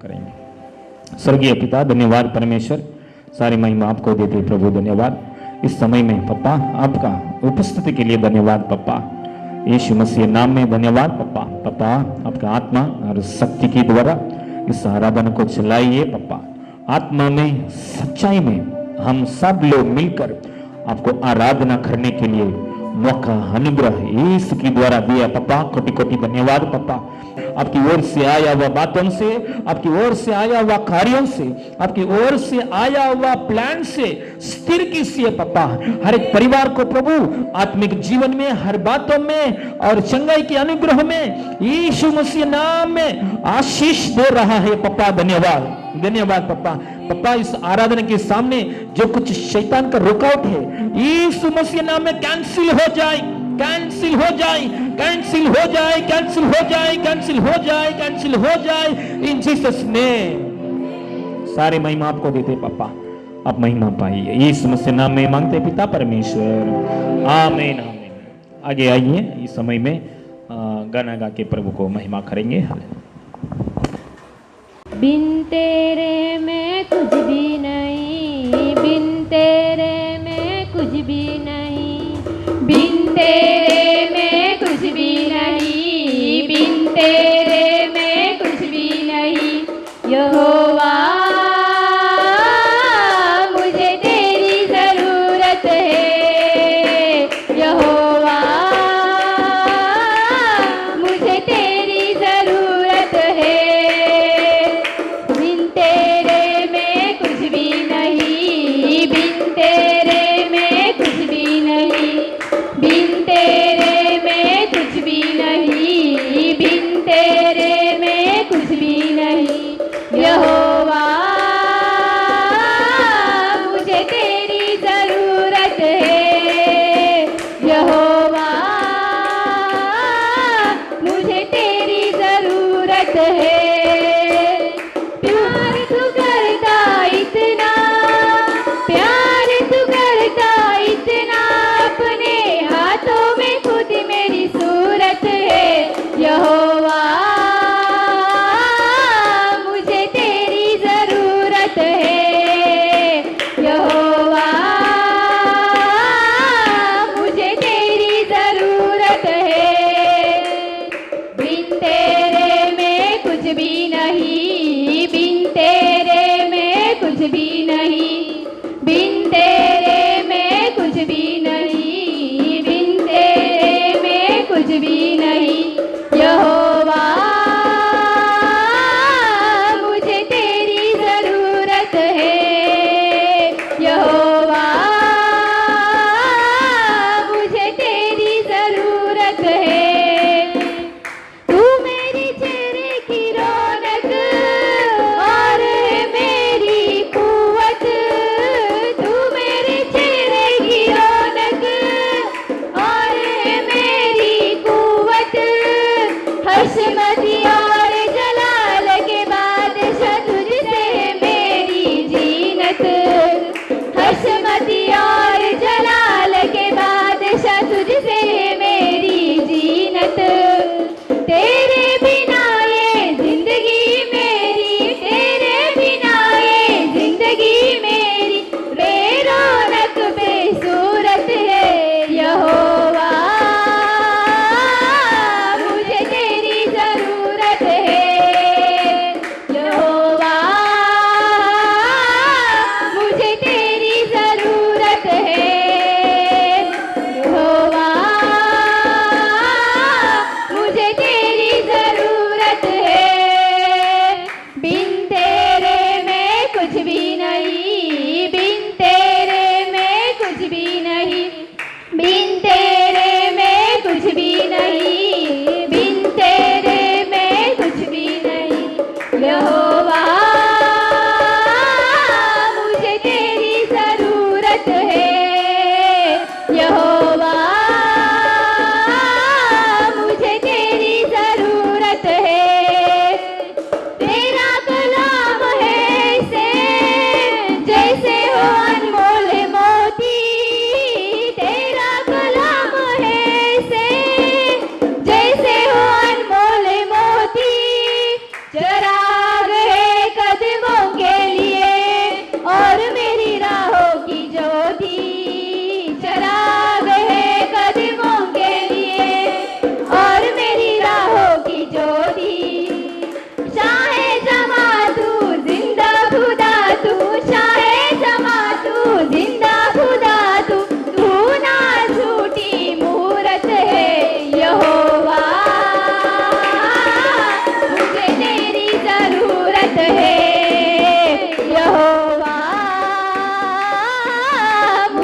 करेंगे। स्वर्गीय पिता, धन्यवाद परमेश्वर, सारी महिमा आपको देते प्रभु, धन्यवाद इस समय में पप्पा, आपका उपस्थिति के लिए धन्यवाद पप्पा, यीशु मसीह नाम में धन्यवाद पप्पा। पप्पा आपका आत्मा और शक्ति के द्वारा इस आराधना को चलाइए पप्पा, आत्मा में सच्चाई में हम सब लोग मिलकर आपको आराधना करने के लिए मौका अनुग्रह यीशु के द्वारा दिया पप्पा, कोटि कोटि धन्यवाद पप्पा। आपकी ओर से आया हुआ बातों से, आपकी ओर से आया हुआ कार्यों से, आपकी ओर से आया हुआ प्लान से स्थिर कीजिए पप्पा हर एक परिवार को प्रभु, आत्मिक जीवन में हर बातों में और चंगाई के अनुग्रह में यीशु मसीह नाम में आशीष दे रहा है पप्पा। धन्यवाद धन्यवाद पप्पा। पप्पा इस आराधना के सामने जो कुछ शैतान का रुकावट है यीशु मसीह नाम में कैंसिल हो जाए, कैंसिल हो जाए, कैंसिल हो जाए, कैंसिल हो जाए, कैंसिल हो जाए, कैंसिल हो जाए इन जीसस नेम। सारे महिमा आपको देते पापा, आप महिमा पाइए यीशु मसीह नाम में मांगते पिता परमेश्वर, आमीन आमीन। आगे आइए, इस समय में गाना गा के प्रभु को महिमा करेंगे। बिन तेरे में कुछ भी नहीं, बिन तेरे में कुछ भी नहीं, बिन तेरे में कुछ भी नहीं, बिन तेरे में कुछ भी नहीं। यहोवा मुझे तेरी जरूरत है, यहोवा मुझे तेरी जरूरत है। बिन तेरे में कुछ भी नहीं, बिन तेरे में कुछ भी नहीं, बिन तेरे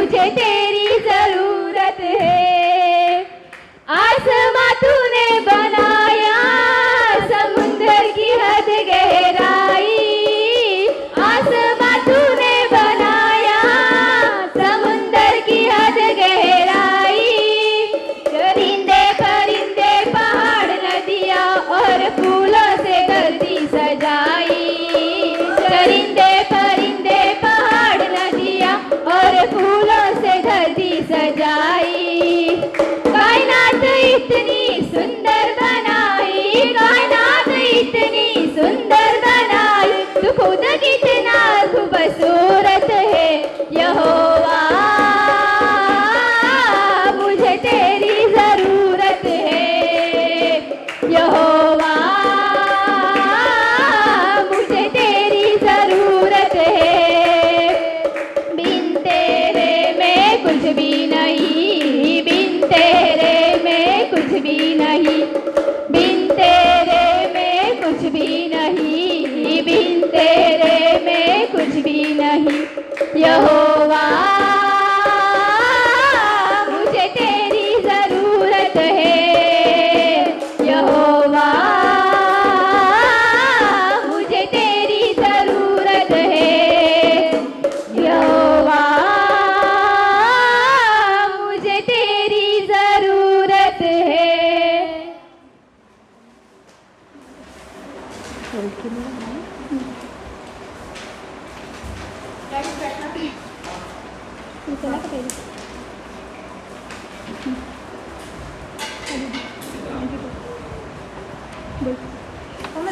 मुझे तेरी जरूरत है। आसमां तूने बनाया, समुंदर की हद गहराई। आसमां तूने बनाया, समुंदर की हद गहराई। चरिंदे परिंदे पहाड़ नदियाँ और फूलों से धरती सजाई। चरिंदे परिंदे पहाड़ नदियाँ और फूलों से धरती सजाई। कायनात इतनी सुंदर बनाई, कायनात इतनी सुंदर बनाई। तू खुद कितना खूबसूरत है यहोवा, मुझे तेरी जरूरत है यहोवा, मुझे तेरी जरूरत है। बिन तेरे मैं कुछ भी नहीं, बिन तेरे मैं कुछ भी नहीं, बिन तेरे मैं कुछ भी नहीं, बिन तेरे मैं कुछ भी नहीं। यहोवा मुझे तेरी जरूरत है यहोवा, मुझे तेरी जरूरत है यहोवा, मुझे तेरी जरूरत है।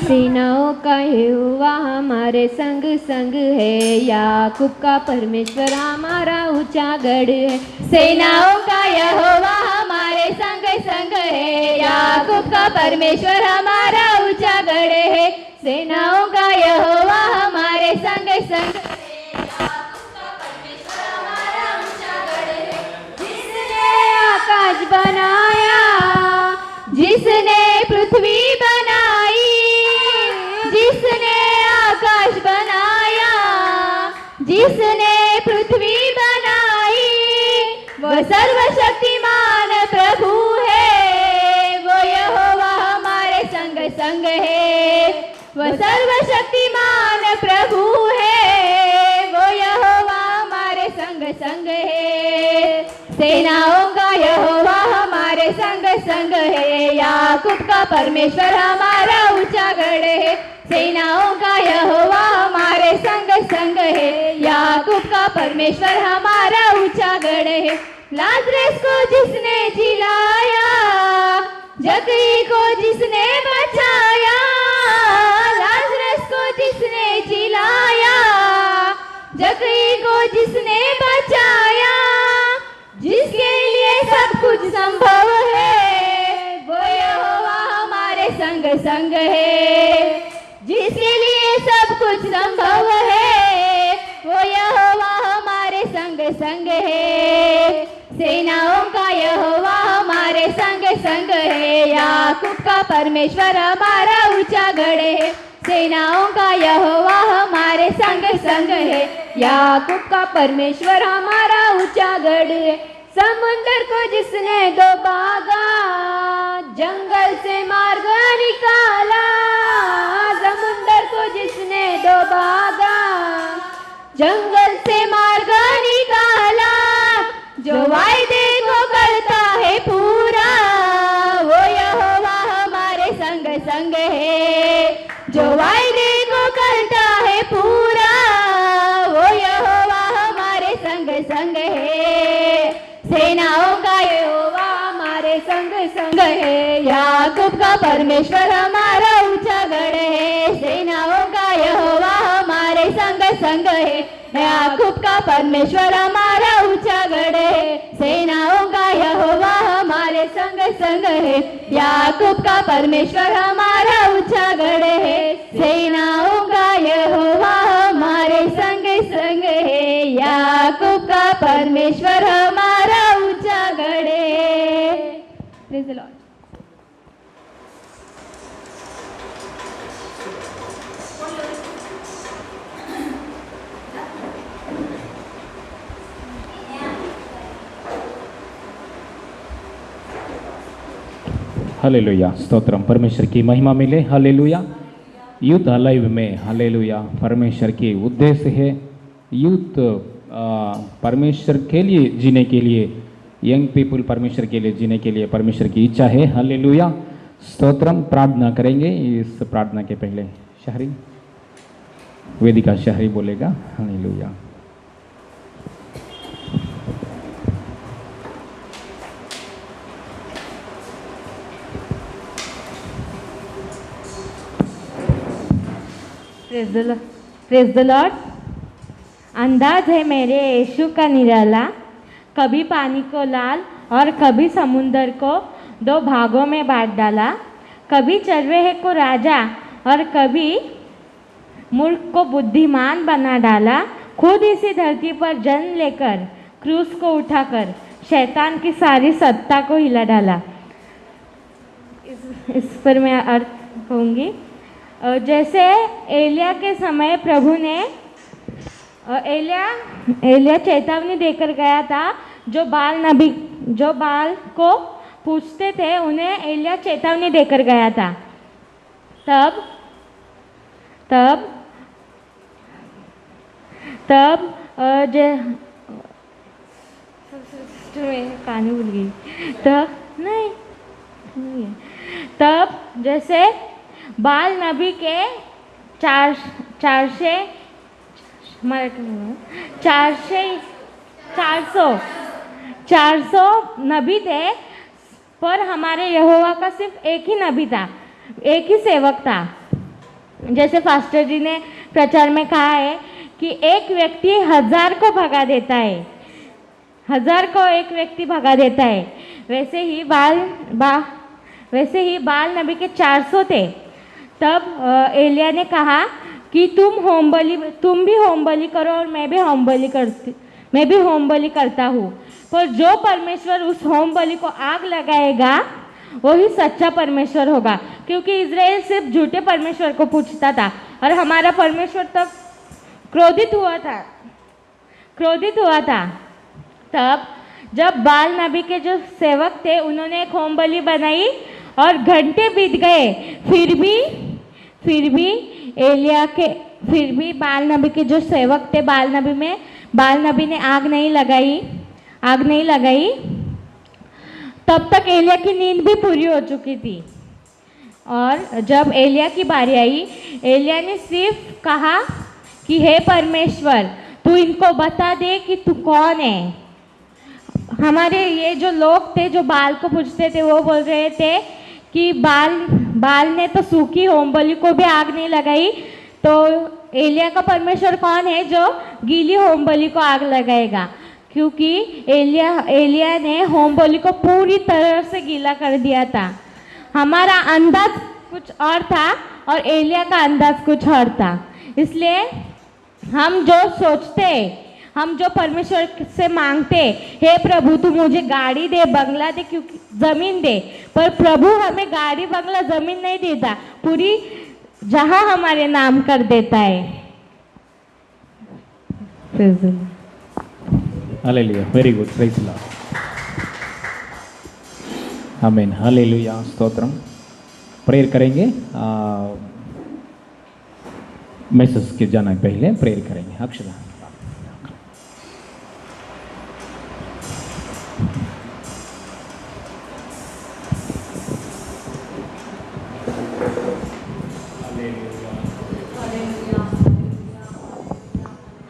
सेनाओं का यहोवा हमारे संग संग है, याकूब का परमेश्वर हमारा ऊंचा गढ़ है। सेनाओं का यहोवा हमारे संग संग है, याकूब का परमेश्वर हमारा ऊंचा गढ़ है। सेनाओं का यहोवा हमारे संग संग है, याकूब का परमेश्वर हमारा ऊंचा गढ़ है। जिसने आकाश बनाया, जिसने पृथ्वी बनाई, जिसने आकाश बनाया, जिसने पृथ्वी बनाई, वो सर्वशक्तिमान प्रभु है। वो यहोवा हमारे संग संग है, वो सर्वशक्तिमान प्रभु है। वो यहोवा हमारे संग संग है। सेनाओं का यहोवा हमारे संग संग है, याकूब का परमेश्वर हमारा ऊंचा गढ़ है। सेनाओं का यहोवा हमारे संग संग है, याकूब का परमेश्वर हमारा ऊंचा गढ़ है। लाजरस को जिसने जिलाया, जकरी को जिसने बचाया, लाजरस को जिसने जिलाया, जकरी को जिसने बचाया, जिसके लिए सब कुछ संभव है, वो यहोवा हमारे संग संग है। जिसके लिए सब कुछ संभव है, वो यहोवा हमारे संग संग है। सेनाओं का यहोवा हमारे संग संग है, याकूब का परमेश्वर हमारा ऊंचा गढ़ है। सेनाओं का यहोवा हमारे संग संग है, याकूब का परमेश्वर हमारा ऊंचा गढ़ है। समुंदर को जिसने डुबागा, जंगल से मार्ग निकाला, समुंदर को जिसने डुबागा, जंगल से मार्ग निकाला, जो वायदे को करता है पूरा, वो यहोवा हमारे संग संग है। जो वायदे को करता है पूरा, वो यहोवा हमारे संग संग है। सेनाओं का यहोवा हमारे संग संग है, याकूब का परमेश्वर हमारा ऊंचा गढ़ है। सेनाओं का यहोवा हमारे संग संग है, याकूब का परमेश्वर हमारा ऊंचा गढ़ है। सेनाओं का यहोवा हमारे संग संग है, याकूब का परमेश्वर हमारा ऊंचा गढ़ है। सेनाओं का यहोवा हमारे संग संग है, याकूब का परमेश्वर हमारा ऊंचा गढ़ है। Praise the Lord. Hallelujah, stotram, परमेश्वर की महिमा मिले। हालेलुया। यूथ अलाइव में हालेलुया परमेश्वर के उद्देश्य है। यूथ परमेश्वर के लिए जीने के लिए, यंग पीपल परमेश्वर के लिए जीने के लिए परमेश्वर की इच्छा है। हालेलुया, स्तोत्रम। प्रार्थना करेंगे। इस प्रार्थना के पहले शहरी वेदिका शहरी बोलेगा। हालेलुया। Praise the Lord. अंदाज है मेरे यीशु का निराला, कभी पानी को लाल और कभी समुंदर को दो भागों में बांट डाला, कभी चरवाहे को राजा और कभी मूर्ख को बुद्धिमान बना डाला, खुद इसी धरती पर जन्म लेकर क्रूस को उठाकर शैतान की सारी सत्ता को हिला डाला। इस पर मैं अर्थ कहूँगी। जैसे एलिया के समय प्रभु ने एलिया चेतावनी देकर गया था। जो बाल को पूछते थे उन्हें एलिया चेतावनी देकर गया था। तब कहानी भूल गई। तब जैसे बाल नबी के 400 नबी थे, पर हमारे यहोवा का सिर्फ एक ही नबी था, एक ही सेवक था। जैसे फास्टर जी ने प्रचार में कहा है कि एक व्यक्ति 1000 को भगा देता है, 1000 को एक व्यक्ति भगा देता है। वैसे ही बाल नबी के 400 थे। तब एलिया ने कहा कि तुम भी होम बलि करो और मैं भी होम बलि करता हूँ। पर जो परमेश्वर उस होम बलि को आग लगाएगा वही सच्चा परमेश्वर होगा, क्योंकि इज़राइल सिर्फ झूठे परमेश्वर को पूछता था और हमारा परमेश्वर तब क्रोधित हुआ था। तब जब बाल नबी के जो सेवक थे उन्होंने एक होम बलि बनाई और घंटे बीत गए, फिर भी बाल नबी के जो सेवक थे बाल नबी ने आग नहीं लगाई। तब तक एलिया की नींद भी पूरी हो चुकी थी। और जब एलिया की बारी आई, एलिया ने सिर्फ कहा कि हे परमेश्वर, तू इनको बता दे कि तू कौन है। हमारे ये जो लोग थे जो बाल को पूछते थे वो बोल रहे थे कि बाल ने तो सूखी होम बलि को भी आग नहीं लगाई, तो एलिया का परमेश्वर कौन है जो गीली होम बलि को आग लगाएगा। क्योंकि एलिया ने होम बलि को पूरी तरह से गीला कर दिया था। हमारा अंदाज कुछ और था और एलिया का अंदाज कुछ और था। इसलिए हम जो सोचते, हम जो परमेश्वर से मांगते, हे प्रभु तू मुझे गाड़ी दे, बंगला दे, क्योंकि ज़मीन दे, पर प्रभु हमें गाड़ी बंगला ज़मीन नहीं देता, पूरी जहां हमारे नाम कर देता है। Hallelujah, very good, praise the Lord, आमीन, हालेलुया, स्तोत्रम। प्रेयर करेंगे। मैसेज के जाना पहले प्रेयर करेंगे। अक्षरा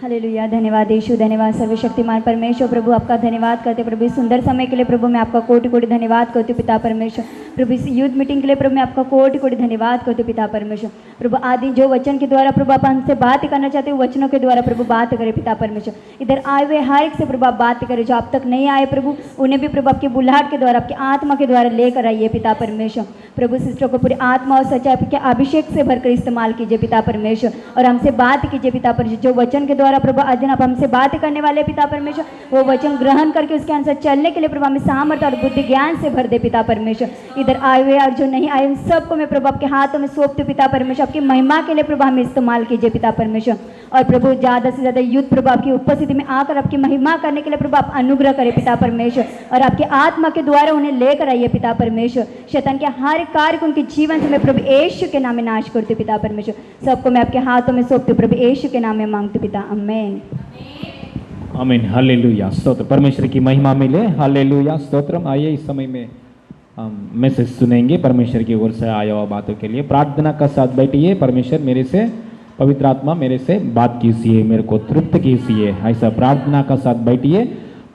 हालेलुया, धन्यवाद यीशु, धन्यवाद सर्वशक्तिमान परमेश्वर। प्रभु आपका धन्यवाद करते प्रभु इस सुंदर समय के लिए। प्रभु मैं आपका कोटि कोटि धन्यवाद करती हूँ पिता परमेश्वर। प्रभु इस यूथ मीटिंग के लिए प्रभु मैं आपका कोटि कोटि धन्यवाद करती हूँ पिता परमेश्वर। प्रभु आदि जो वचन के द्वारा प्रभु आप हमसे बात करना चाहते हो, वचनों के द्वारा प्रभु बात करें पिता परमेश्वर। इधर आए हुए हर एक से प्रभु आप बात करें, जो आप तक नहीं आए प्रभु उन्हें भी प्रभु आपकी बुलाहट के द्वारा, आपकी आत्मा के द्वारा लेकर आइए पिता परमेश्वर। प्रभु सिस्टर को पूरी आत्मा और सच्चाई के अभिषेक से भरकर इस्तेमाल कीजिए पिता परमेश्वर, और हमसे बात कीजिए पिता परमेश्वर। जो वचन के द्वारा प्रभु आज दिन आप हमसे बात करने वाले पिता परमेश्वर, वो वचन ग्रहण करके उसके अनुसार चलने के लिए प्रभु हमें सामर्थ्य और बुद्धि ज्ञान से भर दे पिता परमेश्वर। इधर आए हुए और जो नहीं आए उन सबको मैं प्रभु आपके हाथों में सौंपती हूँ पिता परमेश्वर। आपकी महिमा के लिए प्रभु हमें इस्तेमाल कीजिए पिता परमेश्वर। और प्रभु ज़्यादा से ज़्यादा युद्ध प्रभु आपकी उपस्थिति में आकर आपकी महिमा करने के लिए प्रभु आप अनुग्रह करें पिता परमेश्वर। और आपकी आत्मा के द्वारा उन्हें लेकर आइए पिता परमेश्वर। शैतान के हर कार्य को उनके जीवन से मैं प्रभु यीशु के नाम में नाश करती हूँ पिता परमेश्वर। सबको मैं आपके हाथों में सौंपती हूँ प्रभु यीशु के नाम में मांगती हूँ पिता, आमीन। आमीन, हालेलुया, स्तोत्र, परमेश्वर की महिमा मिले, हालेलुया, स्तोत्रम। आइए इस समय में हम मैसेज सुनेंगे परमेश्वर की ओर से आया हुआ बातों के लिए। प्रार्थना का साथ बैठिए। परमेश्वर मेरे से, पवित्र आत्मा मेरे से बात कीजिए, मेरे को तृप्त कीजिए। ऐसा प्रार्थना का साथ बैठिए,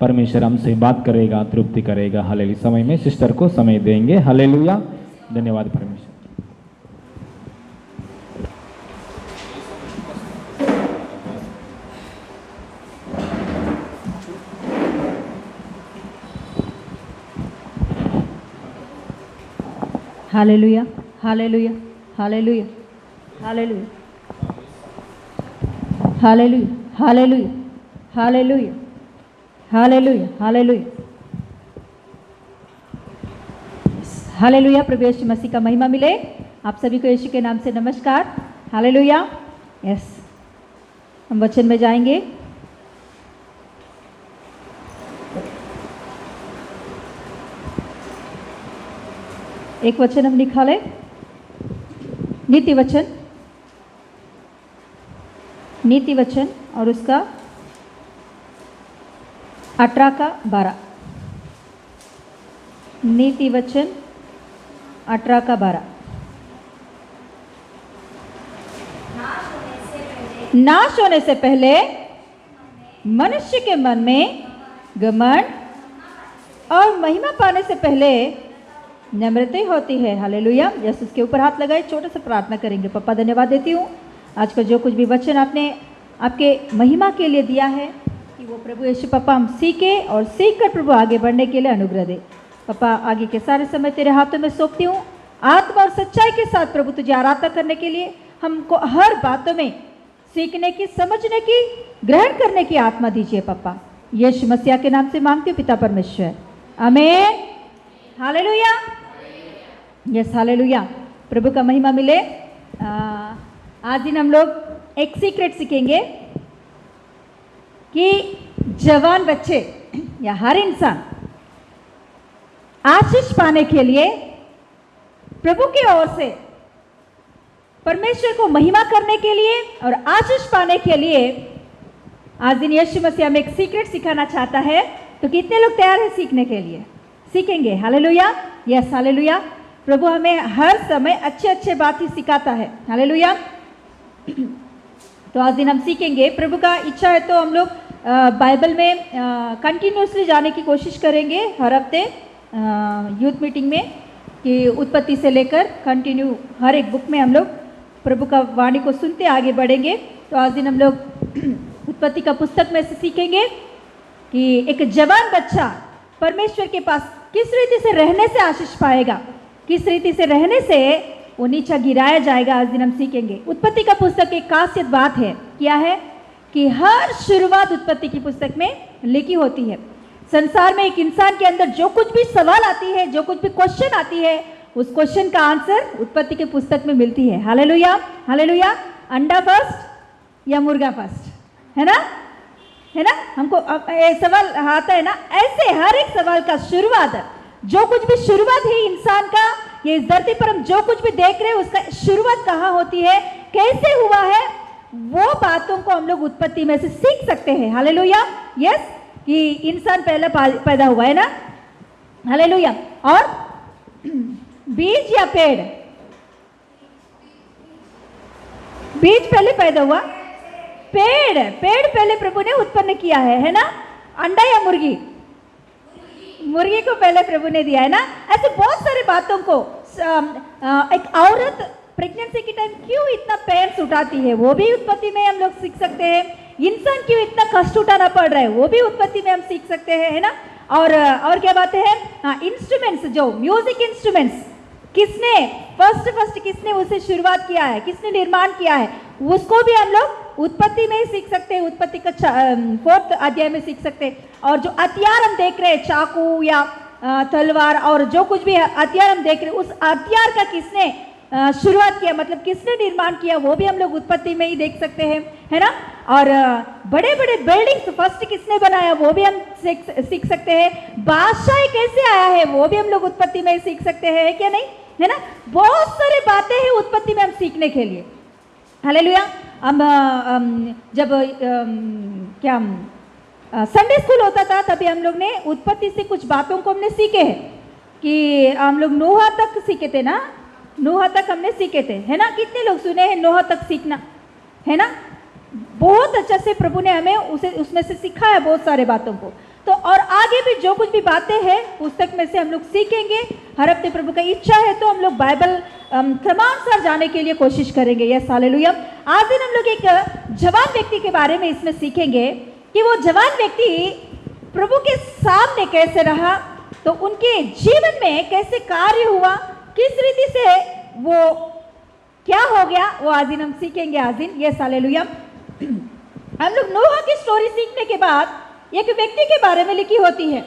परमेश्वर हमसे बात करेगा, तृप्ति करेगा। हालेलुया। समय में सिस्टर को समय देंगे। हालेलुया, धन्यवाद परमेश्वर। Hallelujah, hallelujah, hallelujah, hallelujah, hallelujah, hallelujah, hallelujah, hallelujah, hallelujah, hallelujah. प्रभु यीशु मसीह का महिमा मिले। आप सभी को यीशु के नाम से नमस्कार। हालेलुया। यस, हम वचन में जाएंगे। एक वचन हम निकाले, नीति वचन, नीति वचन और उसका 18 का 12। नीति वचन 18 का 12। नाश होने से पहले मनुष्य के मन में घमंड और महिमा पाने से पहले नम्रता होती है। हालेलुया। यस, उसके ऊपर हाथ लगाए, छोटा सा प्रार्थना करेंगे। पापा धन्यवाद देती हूँ आज का जो कुछ भी वचन आपने आपके महिमा के लिए दिया है कि वो प्रभु यीशु पापा हम सीखे और सीख कर प्रभु आगे बढ़ने के लिए अनुग्रह दे। पापा आगे के सारे समय तेरे हाथों में सौंपती हूँ। आत्मा और सच्चाई के साथ प्रभु तुझे आराधना करने के लिए हमको हर बातों में सीखने की, समझने की, ग्रहण करने की आत्मा दीजिए पापा। यीशु मसीह के नाम से मांगती हूँ पिता परमेश्वर, आमीन। हालेलुया। Yes, hallelujah. प्रभु का महिमा मिले। आज दिन हम लोग एक सीक्रेट सीखेंगे कि जवान बच्चे या हर इंसान आशीष पाने के लिए प्रभु की ओर से परमेश्वर को महिमा करने के लिए और आशीष पाने के लिए आज दिन यीशु मसीह हमें एक सीक्रेट सिखाना चाहता है। तो कितने लोग तैयार हैं सीखने के लिए? सीखेंगे। हालेलुया। Yes, hallelujah. प्रभु हमें हर समय अच्छे अच्छे बात ही सिखाता है। हालेलुया। तो आज दिन हम सीखेंगे। प्रभु का इच्छा है तो हम लोग बाइबल में कंटिन्यूसली जाने की कोशिश करेंगे हर हफ्ते यूथ मीटिंग में, कि उत्पत्ति से लेकर कंटिन्यू हर एक बुक में हम लोग प्रभु का वाणी को सुनते आगे बढ़ेंगे। तो आज दिन हम लोग उत्पत्ति का पुस्तक में से सीखेंगे कि एक जवान बच्चा परमेश्वर के पास किस रीति से रहने से आशीष पाएगा, किस रीति से रहने से वो नीचा गिराया जाएगा। आज दिन हम सीखेंगे। उत्पत्ति का पुस्तक एक खासियत बात है, क्या है कि हर शुरुआत उत्पत्ति की पुस्तक में लिखी होती है। संसार में एक इंसान के अंदर जो कुछ भी सवाल आती है, जो कुछ भी क्वेश्चन आती है, उस क्वेश्चन का आंसर उत्पत्ति के पुस्तक में मिलती है। Hallelujah, hallelujah. अंडा फर्स्ट या मुर्गा फर्स्ट, है ना, है ना? हमको सवाल आता है ना, ऐसे हर एक सवाल का शुरुआत, जो कुछ भी शुरुआत है इंसान का, ये इस धरती पर हम जो कुछ भी देख रहे हैं उसका शुरुआत कहाँ होती है, कैसे हुआ है, वो बातों को हम लोग उत्पत्ति में से सीख सकते हैं। हालेलुया। यस, कि इंसान पहले पैदा हुआ है ना। हालेलुया। और बीज या पेड़? बीज पहले पैदा हुआ, पेड़ पहले प्रभु ने उत्पन्न किया है ना? अंडा या मुर्गी? मुर्गी को पहले प्रभु ने दिया है ना। ऐसे बहुत सारे बातों को एक औरत प्रेगनेंसी के टाइम क्यों इतना पेन्स उठाती है, वो भी उत्पत्ति में हम लोग सीख सकते हैं। इंसान क्यों इतना कष्ट उठाना पड़ रहा है, वो भी उत्पत्ति में हम सीख सकते हैं, है ना। और क्या बातें हैं? हाँ, इंस्ट्रूमेंट्स, जो म्यूजिक इंस्ट्रूमेंट्स, किसने फर्स्ट किसने उसे शुरुआत किया है, किसने निर्माण किया है, उसको भी हम लोग उत्पत्ति में ही सीख सकते हैं। उत्पत्ति का 4th अध्याय में सीख सकते हैं। और जो हथियार हम देख रहे हैं, चाकू या तलवार और जो कुछ भी हथियार हम देख रहे हैं, उस हथियार का किसने शुरुआत किया, मतलब किसने निर्माण किया, वो भी हम लोग उत्पत्ति में ही देख सकते हैं, है ना। और बड़े बड़े बिल्डिंग्स फर्स्ट किसने बनाया, वो भी हम सीख सकते हैं। बादशाह कैसे आया है, वो भी हम लोग उत्पत्ति में सीख सकते हैं, क्या नहीं, है ना। बहुत सारी बातें हैं उत्पत्ति में हम सीखने के लिए। हालेलुया। हम जब क्या संडे स्कूल होता था तभी हम लोग ने उत्पत्ति से कुछ बातों को हमने सीखे हैं कि हम लोग नोहा तक सीखे थे ना, नोहा तक हमने सीखे थे, है ना। कितने लोग सुने हैं नोहा तक सीखना, है ना। बहुत अच्छा से प्रभु ने हमें उसमें से सिखाया बहुत सारे बातों को। तो और आगे भी जो कुछ भी बातें हैं पुस्तक में से हम लोग सीखेंगे। हर हफ्ते प्रभु का इच्छा है तो हम लोग बाइबल क्रमानुसार जाने के लिए कोशिश करेंगे। Yes hallelujah. आज दिन हम लोग एक जवान व्यक्ति के बारे में इसमें सीखेंगे कि वो जवान व्यक्ति प्रभु के सामने कैसे रहा, तो उनके जीवन में कैसे कार्य हुआ, किस रीति से वो क्या हो गया, वो आज दिन हम सीखेंगे। आज दिन यस हालेलुया। हम लोग नोहा की स्टोरी सीखने के बाद एक व्यक्ति के बारे में लिखी होती है।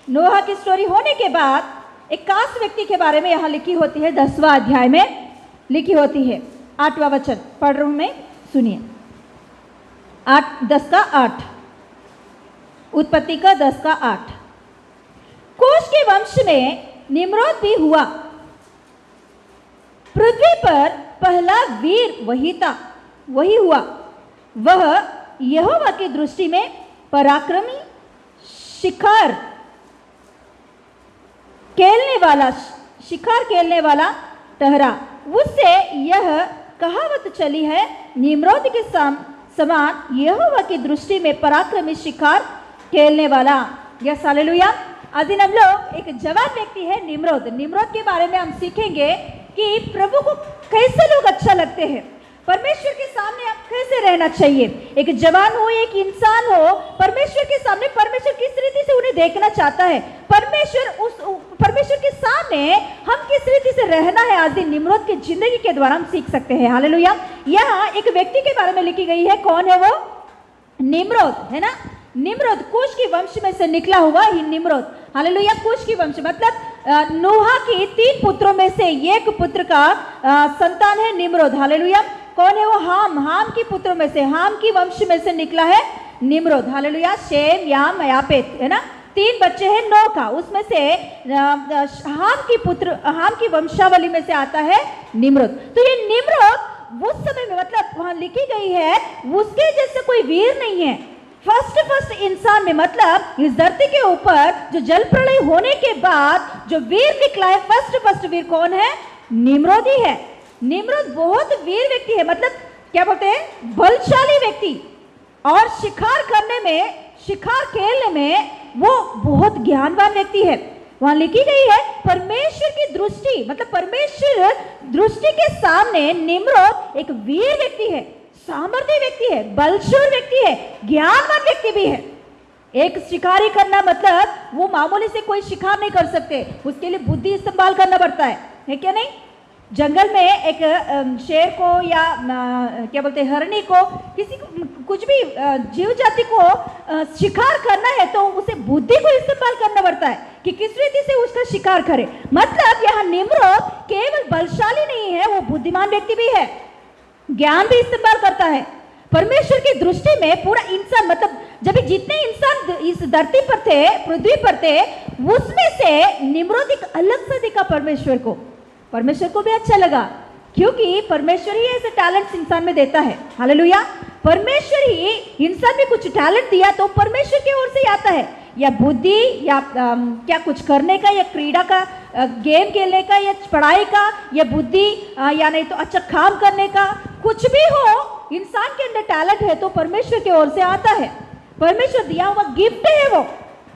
नोहा की स्टोरी होने के बाद एक खास व्यक्ति के बारे में यहाँ लिखी होती है, 10वां अध्याय में लिखी होती है। 8वां वचन पढ़ रहा हूं मैं, सुनिए। 10 का 8, उत्पत्ति का 10 का 8। कूश के वंश में निम्रोद भी हुआ। पृथ्वी पर पहला वीर वही हुआ। वह यहोवा की दृष्टि में पराक्रमी, शिकार खेलने वाला ठहरा। उससे यह कहावत चली है, निम्रोद के समान यहोवा की दृष्टि में पराक्रमी, शिकार खेलने वाला। Yes hallelujah. आज दिन हम लोग एक जवान व्यक्ति है निम्रोद के बारे में हम सीखेंगे कि प्रभु को कैसे लोग अच्छा लगते हैं, परमेश्वर के सामने आप कैसे रहना चाहिए। एक जवान हो, एक इंसान हो, परमेश्वर के सामने परमेश्वर किस रीति से उन्हें देखना चाहता है, परमेश्वर के सामने हम किस रीति से रहना है, आज दिन निम्रोद की जिंदगी के द्वारा हम सीख सकते हैं। हालेलुया। यहाँ एक व्यक्ति के बारे में लिखी गई है, कौन है वो? निम्रोद, है ना। निम्रोद कूश की वंश में से निकला हुआ ही निम्रोद। हालेलुया। कूश की वंश मतलब नोहा के 3 पुत्रों में से एक पुत्र का संतान है निम्रोद। हालेलुया। कौन है वो? हाम की पुत्रों में से, हाम की वंश में से निकला है निम्रोद। हालेलुया। शेम, याम, यापेत, है ना। 3 बच्चे हैं नोह का, उसमें से हाम की वंशावली में से आता है निम्रोद। तो ये निम्रोद उस समय में मतलब वहां लिखी गई है, उसके जैसे कोई वीर नहीं है। फर्स्ट इंसान में मतलब इस धरती के ऊपर जो जल प्रलय होने के बाद जो वीर निकला है, फर्स्ट वीर कौन है? निम्रोद ही है। निम्रोद बहुत वीर व्यक्ति है, मतलब क्या बोलते हैं, बलशाली व्यक्ति, और शिकार खेलने में वो बहुत ज्ञानवान व्यक्ति है। वहां लिखी गई है परमेश्वर की दृष्टि, मतलब परमेश्वर दृष्टि के सामने निम्रोद एक वीर व्यक्ति है, सामर्थ्य व्यक्ति है, बलशूर व्यक्ति है, ज्ञानवान व्यक्ति भी है। एक शिकारी करना मतलब वो मामूली से कोई शिकार नहीं कर सकते, उसके लिए बुद्धि इस्तेमाल करना पड़ता है क्या नहीं। जंगल में एक शेर को या क्या बोलते हैं, हरणी को, किसी को, कुछ भी जीव जाति को शिकार करना है तो उसे बुद्धि को इस्तेमाल करना पड़ता है कि किस रीति से उसका शिकार करे। मतलब यहाँ निम्रोद केवल बलशाली नहीं है, वो बुद्धिमान व्यक्ति भी है, ज्ञान भी इस्तेमाल करता है। परमेश्वर की दृष्टि में पूरा इंसान, मतलब जब जितने इंसान इस धरती पर थे, पृथ्वी पर थे, उसमें से निम्रोद एक अलग सा दिखा परमेश्वर को भी अच्छा लगा, क्योंकि परमेश्वर ही ऐसे टैलेंट्स इंसान में देता है। हालेलुया। परमेश्वर ही इंसान में कुछ टैलेंट दिया तो परमेश्वर की ओर से आता है, या बुद्धि, या क्या कुछ करने का, या क्रीड़ा का, गेम खेलने का, या पढ़ाई का, या बुद्धि, या नहीं तो अच्छा काम करने का, कुछ भी हो, इंसान के अंदर टैलेंट है तो परमेश्वर की ओर से आता है, परमेश्वर दिया हुआ गिफ्ट है वो।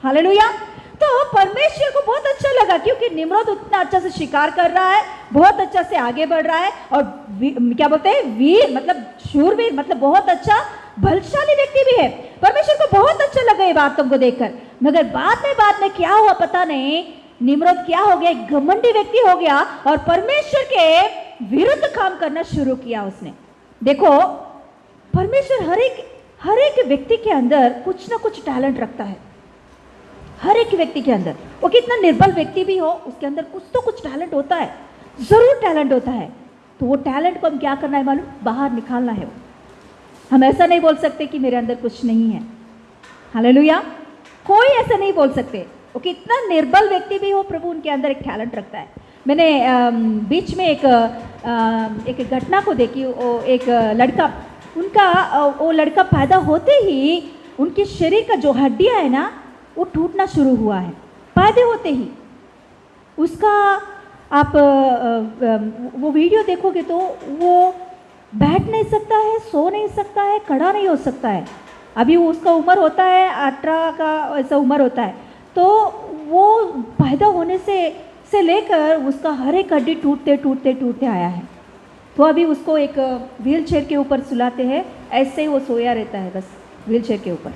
हालेलुया। तो परमेश्वर को बहुत अच्छा लगा, क्योंकि निम्रोद उतना अच्छा से शिकार कर रहा है, बहुत अच्छा से आगे बढ़ रहा है, और क्या बोलते हैं, वीर मतलब शूरवीर, मतलब बहुत अच्छा बलशाली व्यक्ति भी है। परमेश्वर को बहुत अच्छा लगा ये बातों को देखकर। मगर बाद में क्या हुआ पता नहीं, निम्रोद क्या हो गया, एक घमंडी व्यक्ति हो गया और परमेश्वर के विरुद्ध काम करना शुरू किया उसने। देखो, परमेश्वर हर एक व्यक्ति के अंदर कुछ ना कुछ टैलेंट रखता है। हर एक व्यक्ति के अंदर, वो कितना निर्बल व्यक्ति भी हो उसके अंदर कुछ तो कुछ टैलेंट होता है, ज़रूर टैलेंट होता है। तो वो टैलेंट को हम क्या करना है मालूम, बाहर निकालना है। हम ऐसा नहीं बोल सकते कि मेरे अंदर कुछ नहीं है। हालेलुया, कोई ऐसा नहीं बोल सकते। वो कितना निर्बल व्यक्ति भी हो, प्रभु उनके अंदर एक टैलेंट रखता है। मैंने बीच में एक घटना को देखी। वो एक लड़का, वो लड़का पैदा होते ही उनके शरीर का जो हड्डियाँ है ना वो टूटना शुरू हुआ है, पैदा होते ही। उसका आप वो वीडियो देखोगे तो वो बैठ नहीं सकता है, सो नहीं सकता है, खड़ा नहीं हो सकता है। अभी उसका उम्र होता है 18 का ऐसा उम्र होता है। तो वो पैदा होने से लेकर उसका हर एक हड्डी टूटते आया है। तो अभी उसको एक व्हील चेयर के ऊपर सुलाते हैं, ऐसे ही वो सोया रहता है बस व्हील चेयर के ऊपर।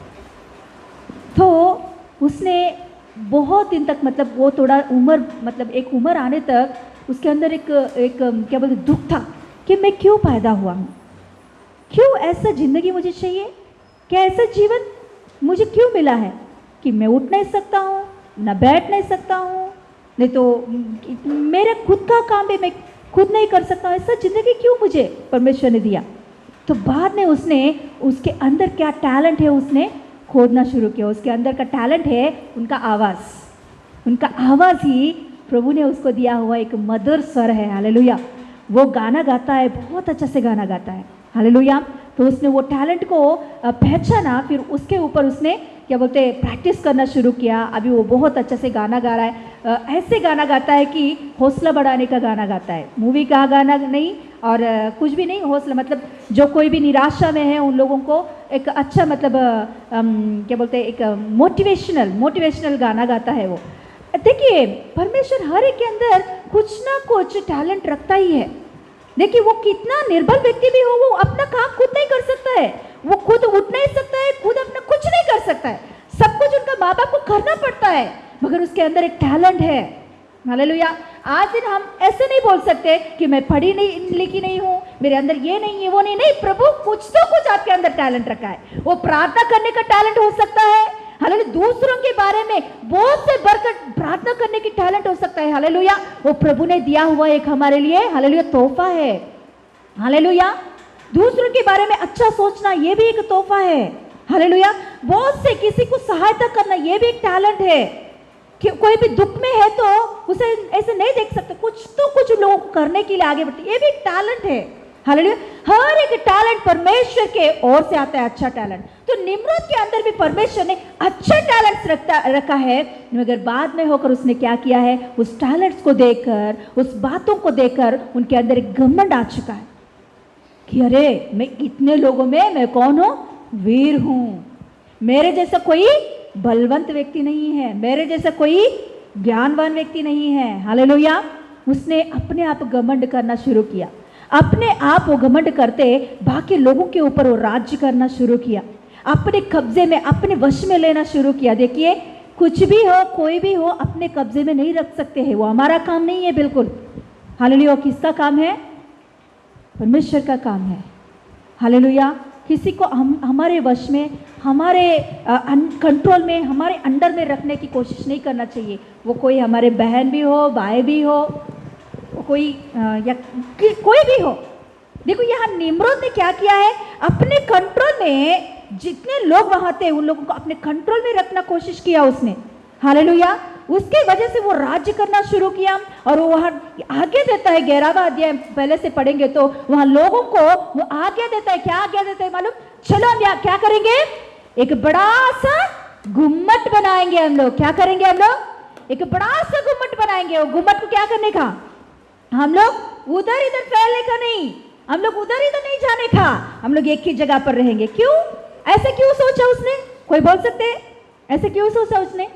तो उसने बहुत दिन तक, मतलब वो थोड़ा उम्र, मतलब एक उम्र आने तक उसके अंदर एक क्या बोलते दुख था कि मैं क्यों पैदा हुआ हूँ, क्यों ऐसा ज़िंदगी मुझे चाहिए, क्या ऐसा जीवन मुझे क्यों मिला है कि मैं उठ नहीं सकता हूँ, न बैठ नहीं सकता हूँ, नहीं तो मेरे खुद का काम भी मैं खुद नहीं कर सकता हूँ, ऐसा ज़िंदगी क्यों मुझे परमेश्वर ने दिया। तो बाद में उसने उसके अंदर क्या टैलेंट है उसने खोदना शुरू किया। उसके अंदर का टैलेंट है उनका आवाज़। उनका आवाज़ ही प्रभु ने उसको दिया हुआ एक मधुर स्वर है। हालेलुया, वो गाना गाता है, बहुत अच्छा से गाना गाता है। हालेलुया, तो उसने वो टैलेंट को पहचाना, फिर उसके ऊपर उसने क्या बोलते हैं प्रैक्टिस करना शुरू किया। अभी वो बहुत अच्छे से गाना गा रहा है। ऐसे गाना गाता है कि हौसला बढ़ाने का गाना गाता है, मूवी का गाना नहीं और कुछ भी नहीं, हौसला मतलब जो कोई भी निराशा में है उन लोगों को एक अच्छा मतलब क्या बोलते हैं एक मोटिवेशनल गाना गाता है वो। देखिए परमेश्वर हर एक के अंदर कुछ ना कुछ टैलेंट रखता ही है। देखिए वो कितना निर्बल व्यक्ति भी हो, वो अपना काम खुद नहीं कर सकता है, वो खुद उठ नहीं सकता है, खुद अपना कुछ नहीं कर सकता है, सब कुछ उनका माँ बाप को करना पड़ता है, मगर उसके अंदर एक टैलेंट है। हालेलुया, आज दिन हम ऐसे नहीं बोल सकते कि मैं पढ़ी नहीं लिखी नहीं हूँ, मेरे अंदर ये नहीं है वो नहीं, प्रभु कुछ तो कुछ आपके अंदर टैलेंट रखा है। वो प्रार्थना करने का टैलेंट हो सकता है, हालेलुया, दूसरों के बारे में बहुत से बढ़कर प्रार्थना करने की टैलेंट हो सकता है। हालेलुया, वो प्रभु ने दिया हुआ एक हमारे लिए हालेलुया तोहफा है। हालेलुया, दूसरों के बारे में अच्छा सोचना ये भी एक तोहफा है। हालेलुया, बहुत से किसी को सहायता करना ये भी एक टैलेंट है। कि कोई भी दुख में है तो उसे ऐसे नहीं देख सकते, कुछ तो कुछ लोग करने के लिए आगे बढ़ते, ये भी एक टैलेंट है। हालेलुया, हर एक टैलेंट परमेश्वर के ओर से आता है, अच्छा टैलेंट। तो निम्रत के अंदर भी परमेश्वर ने अच्छा टैलेंट रखा है, मगर बाद में होकर उसने क्या किया है, उस टैलेंट्स को देखकर, उस बातों को देखकर उनके अंदर एक घमंड आ चुका है कि अरे मैं इतने लोगों में मैं कौन हूँ, वीर हूँ, मेरे जैसा कोई बलवंत व्यक्ति नहीं है, मेरे जैसा कोई ज्ञानवान व्यक्ति नहीं है। हालेलुया, उसने अपने आप घमंड करना शुरू किया, अपने आप वो घमंड करते बाकी लोगों के ऊपर वो राज्य करना शुरू किया, अपने कब्जे में अपने वश में लेना शुरू किया। देखिए कुछ भी हो कोई भी हो अपने कब्जे में नहीं रख सकते हैं, वो हमारा काम नहीं है बिल्कुल। हालेलुया, किसका काम है, परमेश्वर का काम है। हालेलुया, किसी को हमारे वश में, हमारे कंट्रोल में, हमारे अंडर में रखने की कोशिश नहीं करना चाहिए। वो कोई हमारे बहन भी हो, भाई भी हो, कोई या कोई भी हो। देखो यहाँ निम्रोद ने क्या किया है, अपने कंट्रोल में जितने लोग वहां थे उन लोगों को अपने कंट्रोल में रखना कोशिश किया उसने। हालेलुया, उसके वजह से वो राज्य करना शुरू किया। और वो वहां आगे देता है, 11वां अध्याय पहले से पढ़ेंगे तो वहां लोगों को वो आज्ञा देता है। क्या आज्ञा देता है मालूम, चलो हम क्या करेंगे, एक बड़ा सा गुम्मट बनाएंगे हम लोग। क्या करेंगे हम लोग, एक बड़ा सा गुम्मट बनाएंगे। वो गुम्मट को क्या करने का, हम लोग उधर इधर फैलने का नहीं, हम लोग उधर इधर नहीं जाने का, हम लोग एक ही जगह पर रहेंगे। क्यों, ऐसे क्यों सोचा उसने, कोई बोल सकते हैं ऐसे क्यों सोचा उसने,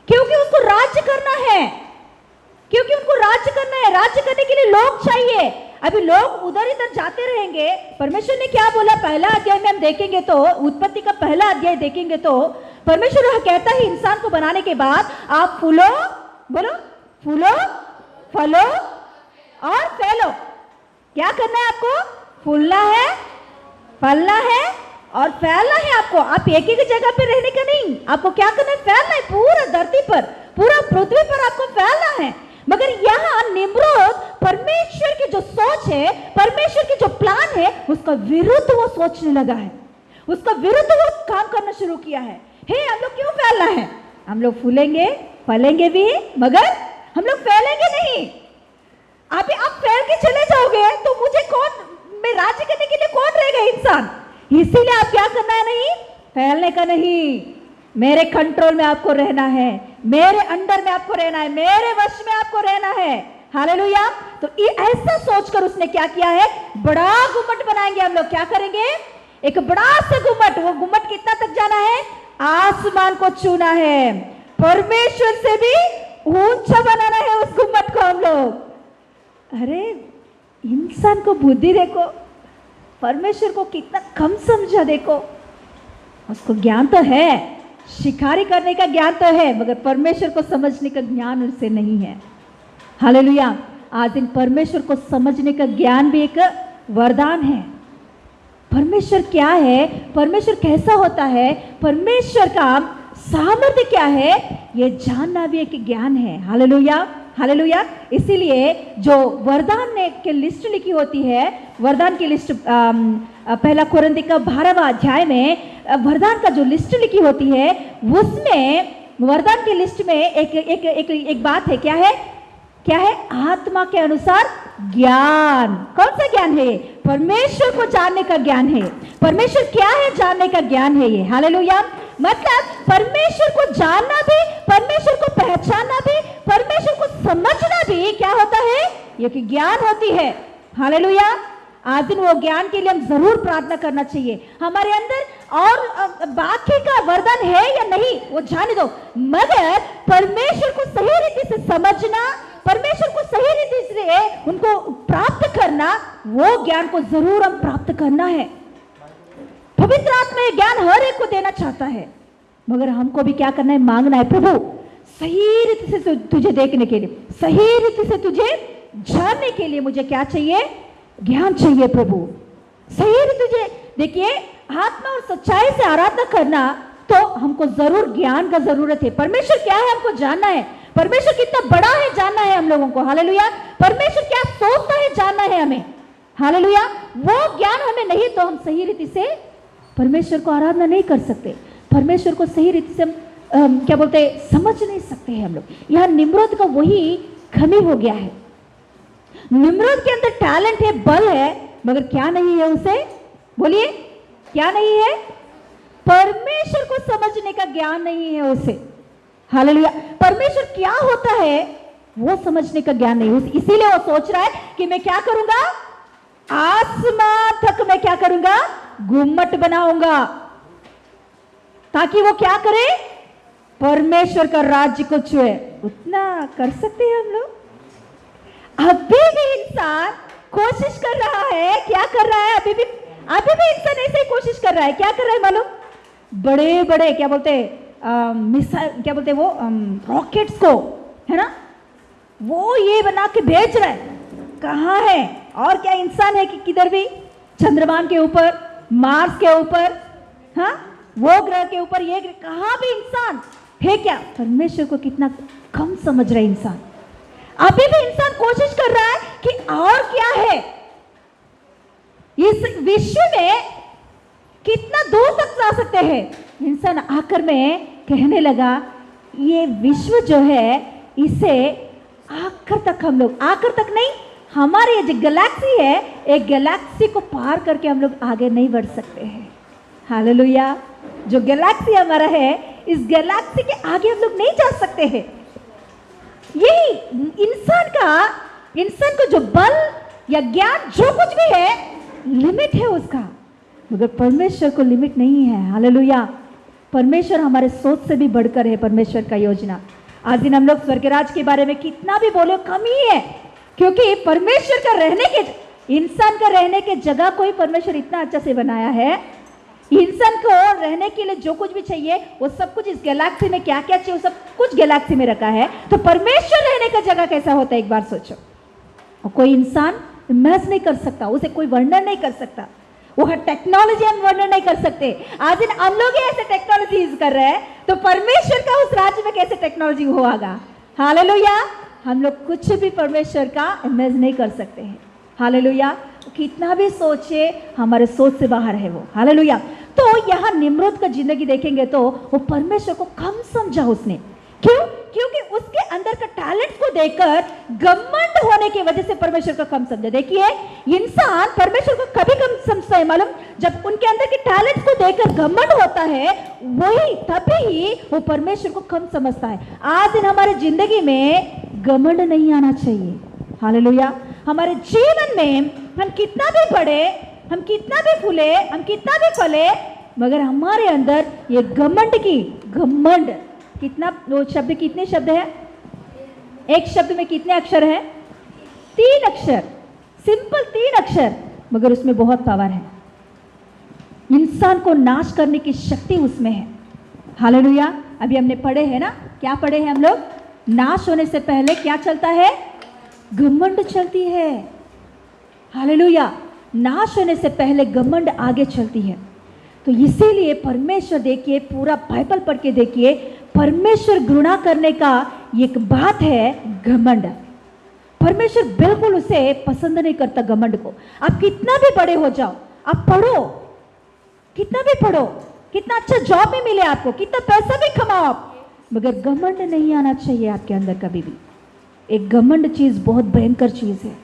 क्योंकि उसको राज्य करना है, क्योंकि उनको राज्य करना है, राज्य करने के लिए लोग चाहिए। अभी लोग उधर इधर जाते रहेंगे। परमेश्वर ने क्या बोला, पहला अध्याय में हम देखेंगे तो, उत्पत्ति का पहला अध्याय देखेंगे तो परमेश्वर कहता है इंसान को बनाने के बाद आप फूलो, बोलो फूलो, फलो और फैलो। क्या करना है आपको, फूलना है, फलना है और फैलना है आपको। आप एक एक जगह पे रहने का नहीं, आपको क्या करना है? फैलना है पूरा धरती पर, पूरा पृथ्वी पर आपको फैलना है। मगर यहाँ निम्रोद परमेश्वर की जो सोच है, परमेश्वर की जो प्लान है, उसका विरुद्ध वो सोचने लगा है, उसका विरुद्ध वो काम करना शुरू किया है। हे हम लोग क्यों फैलना है? हम लोग फूलेंगे फलेंगे भी, मगर हम लोग फैलेंगे नहीं। आप फैल के चले जाओगे तो मुझे कौन, मैं राज्य करने के लिए कौन रहेगा? इंसान। इसीलिए आप क्या करना है? नहीं फैलने का नहीं, मेरे कंट्रोल में आपको रहना है, मेरे अंडर में आपको रहना है, मेरे वश में आपको रहना है। हालेलुया। तो ऐसा सोचकर उसने क्या किया है? बड़ा गुम्मट बनाएंगे हम लोग। क्या करेंगे? एक बड़ा सा गुम्मट। वो गुम्मट कितना तक जाना है? आसमान को छूना है, परमेश्वर से भी ऊंचा बनाना है उस गुम्मट को हम लोग। अरे इंसान को बुद्धि देखो, परमेश्वर को कितना कम समझा देखो। उसको ज्ञान तो है, शिकारी करने का ज्ञान तो है, मगर परमेश्वर को समझने का ज्ञान उसे नहीं है। हालेलुया। आज इन परमेश्वर को समझने का ज्ञान भी एक वरदान है। परमेश्वर क्या है, परमेश्वर कैसा होता है, परमेश्वर का सामर्थ्य क्या है, ये जानना भी एक ज्ञान है। Hallelujah, hallelujah. इसीलिए जो वरदान ने के लिस्ट लिखी होती है, वरदान की लिस्ट पहला कुरिन्थी का 12वां अध्याय में वरदान का जो लिस्ट लिखी होती है, उसमें वरदान की लिस्ट में एक बात है। क्या है? क्या है? आत्मा के अनुसार ज्ञान। कौन सा ज्ञान है? परमेश्वर को जानने का ज्ञान है। परमेश्वर क्या है जानने का ज्ञान है ये। हालेलुया। मतलब परमेश्वर को जानना भी, परमेश्वर को पहचानना भी, परमेश्वर को समझना भी क्या होता है? ये कि ज्ञान होती है। हालेलुया। आज दिन वो ज्ञान के लिए हम जरूर प्रार्थना करना चाहिए। हमारे अंदर और बाकी का वरदान है या नहीं वो जाने दो, मगर परमेश्वर को सही रीति से समझना, परमेश्वर को सही रीति से उनको प्राप्त करना, वो ज्ञान को जरूर हम प्राप्त करना है। पवित्र आत्मा ये ज्ञान हर एक को देना चाहता है, मगर हमको भी क्या करना है? मांगना है। प्रभु सही रीति से तुझे देखने के लिए, सही रीति से तुझे जानने के लिए मुझे क्या चाहिए? ज्ञान चाहिए प्रभु। सही रीति तुझे देखिए, आत्मा और सच्चाई से आराधना करना तो हमको जरूर ज्ञान का जरूरत है। परमेश्वर क्या है हमको जानना है, परमेश्वर कितना बड़ा है जानना है हम लोगों को। हालेलुया। परमेश्वर क्या सोचता है जानना है हमें। हालेलुया। वो ज्ञान हमें नहीं तो हम सही रीति से परमेश्वर को आराधना नहीं कर सकते, परमेश्वर को सही रीति से हम क्या बोलते हैं? समझ नहीं सकते हैं हम लोग। यहाँ निम्रोद का वही कमी हो गया है। निम्रोद के अंदर टैलेंट है, बल है, मगर क्या नहीं है उसे? बोलिए क्या नहीं है? परमेश्वर को समझने का ज्ञान नहीं है उसे। हालेलुया। परमेश्वर क्या होता है वो समझने का ज्ञान नहीं, इसीलिए वो सोच रहा है कि मैं क्या करूंगा? आसमान तक मैं क्या करूंगा? गुम्मट बनाऊंगा, ताकि वो क्या करे? परमेश्वर का राज्य को छुए। उतना कर सकते हैं हम लोग? अभी भी इंसान कोशिश कर रहा है। क्या कर रहा है? अभी भी इंसान ऐसे ही कोशिश कर रहा है। क्या कर रहा है मालूम? बड़े बड़े क्या बोलते हैं, मिसाइल, क्या बोलते हैं वो, रॉकेट्स को, है ना, वो ये बना के भेज रहा है। कहाँ है? और क्या इंसान है कि किधर भी? चंद्रमा के ऊपर, मार्स के ऊपर, हाँ, वो ग्रह के ऊपर, ये ग्रह, कहाँ भी इंसान है क्या? परमेश्वर को कितना कम समझ रहा है इंसान। अभी भी इंसान कोशिश कर रहा है कि और क्या है इस विश्व में, कितना दूर तक जा सकते हैं। इंसान आकर में कहने लगा ये विश्व जो है इसे आखिर तक हम लोग, आखिर तक नहीं, हमारे ये जो गैलेक्सी है, एक गैलेक्सी को पार करके हम लोग आगे नहीं बढ़ सकते हैं। हालेलुया। जो गैलेक्सी हमारा है, इस गैलेक्सी के आगे हम लोग नहीं जा सकते हैं। यही इंसान को जो बल या ज्ञान जो कुछ भी है, लिमिट है उसका, मगर परमेश्वर को लिमिट नहीं है। हालेलुया। परमेश्वर हमारे सोच से भी बढ़कर है। परमेश्वर का योजना, आज दिन हम लोग स्वर्गराज के बारे में कितना भी बोले कम ही है, क्योंकि परमेश्वर का रहने के, इंसान का रहने के जगह को ही परमेश्वर इतना अच्छा से बनाया है। इंसान को रहने के लिए जो कुछ भी चाहिए वो सब कुछ इस गैलेक्सी में, क्या क्या चाहिए वो सब कुछ गैलेक्सी में रखा है। तो परमेश्वर रहने का जगह कैसा होता है एक बार सोचो। और कोई इंसान इमेजिन नहीं कर सकता, उसे कोई वर्णन नहीं कर सकता। वो टेक्नोलॉजी हम वर्णन नहीं कर सकते। आज इन हम लोग ही ऐसे टेक्नोलॉजी यूज कर रहे हैं, तो परमेश्वर का उस राज्य में कैसे टेक्नोलॉजी होगा। हालेलुया। हम लोग कुछ भी परमेश्वर का इमेज नहीं कर सकते हैं। हालेलुया। कितना भी सोचे हमारे सोच से बाहर है वो। हालेलुया। तो यहाँ निम्रोद का जिंदगी देखेंगे तो वो परमेश्वर को कम समझा उसने। क्यों? क्योंकि उसके अंदर का टैलेंट को देखकर घमंड होने की वजह से परमेश्वर को कम समझा। देखिए, इंसान परमेश्वर को कभी कम समझता है मालूम, जब उनके अंदर के टैलेंट को देखकर घमंड होता है, वही तभी ही वो परमेश्वर को कम समझता है। आज दिन हमारे जिंदगी में घमंड नहीं आना चाहिए। हालेलुया। हमारे जीवन में हम कितना भी बढ़े, हम कितना भी फूले, हम कितना भी फले, मगर हमारे अंदर ये घमंड कितना, वो शब्द कितने शब्द है? एक शब्द में कितने अक्षर है? 3 अक्षर, सिंपल 3 अक्षर, मगर उसमें बहुत पावर है। इंसान को नाश करने की शक्ति उसमें है। हालेलुया। अभी हमने पढ़े हैं ना, क्या पढ़े हैं हम लोग? नाश होने से पहले क्या चलता है? घमंड चलती है। हालेलुया। नाश होने से पहले घमंड आगे चलती है। तो इसीलिए परमेश्वर, देखिए पूरा बाइबल पढ़ के देखिए, परमेश्वर घृणा करने का एक बात है घमंड। परमेश्वर बिल्कुल उसे पसंद नहीं करता घमंड को। आप कितना भी बड़े हो जाओ, आप पढ़ो, कितना भी पढ़ो, कितना अच्छा जॉब भी मिले आपको, कितना पैसा भी कमाओ आप, मगर घमंड नहीं आना चाहिए आपके अंदर कभी भी। एक घमंड चीज बहुत भयंकर चीज है,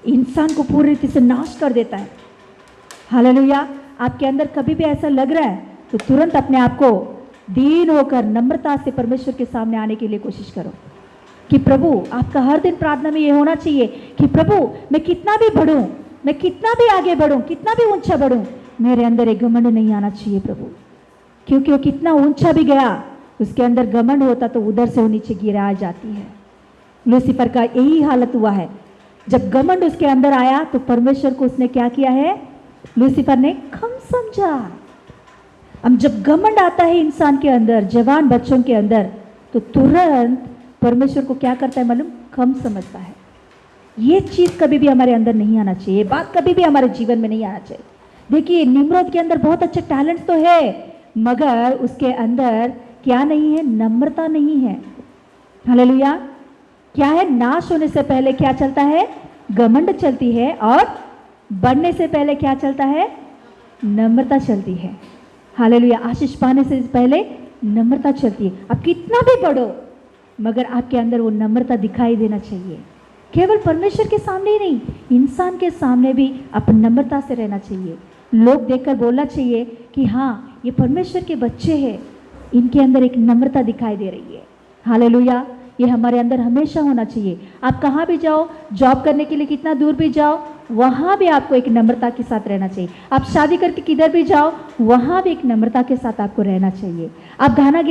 इंसान को पूरी रीति से नाश कर देता है। हालेलुया। आपके अंदर कभी भी ऐसा लग रहा है तो तुरंत अपने आप को दीन होकर नम्रता से परमेश्वर के सामने आने के लिए कोशिश करो कि प्रभु, आपका हर दिन प्रार्थना में ये होना चाहिए कि प्रभु, मैं कितना भी बढ़ूं, मैं कितना भी आगे बढ़ूं, कितना भी ऊंचा बढ़ूं, मेरे अंदर एक घमंड नहीं आना चाहिए प्रभु। क्योंकि वो कितना ऊंचा भी गया, उसके अंदर घमंड होता तो उधर से वो नीचे गिरा जाती है। लूसीफर का यही हालत हुआ है। जब घमंड उसके अंदर आया तो परमेश्वर को उसने क्या किया है? लूसीफर ने कम समझा। अब जब घमंड आता है इंसान के अंदर, जवान बच्चों के अंदर, तो तुरंत परमेश्वर को क्या करता है मालूम? कम समझता है। ये चीज कभी भी हमारे अंदर नहीं आना चाहिए, बात कभी भी हमारे जीवन में नहीं आना चाहिए। देखिए, निम्रोद के अंदर बहुत अच्छे टैलेंट तो है, मगर उसके अंदर क्या नहीं है? नम्रता नहीं है। हालेलुया। क्या है? नाश होने से पहले क्या चलता है? घमंड चलती है, और बढ़ने से पहले क्या चलता है? नम्रता चलती है। हालेलुया। आशीष पाने से पहले नम्रता चलती है। आप कितना भी बढ़ो, मगर आपके अंदर वो नम्रता दिखाई देना चाहिए। केवल परमेश्वर के सामने ही नहीं, इंसान के सामने भी आप नम्रता से रहना चाहिए। लोग देखकर बोलना चाहिए कि हाँ, ये परमेश्वर के बच्चे हैं, इनके अंदर एक नम्रता दिखाई दे रही है। हालेलुया। ये हमारे अंदर हमेशा होना चाहिए। आप कहाँ भी जाओ, जॉब करने के लिए कितना दूर भी जाओ, वहाँ भी आपको एक नम्रता के साथ रहना चाहिए। आप शादी करके किधर भी जाओ, वहाँ भी एक नम्रता के साथ आपको रहना चाहिए। आप गाने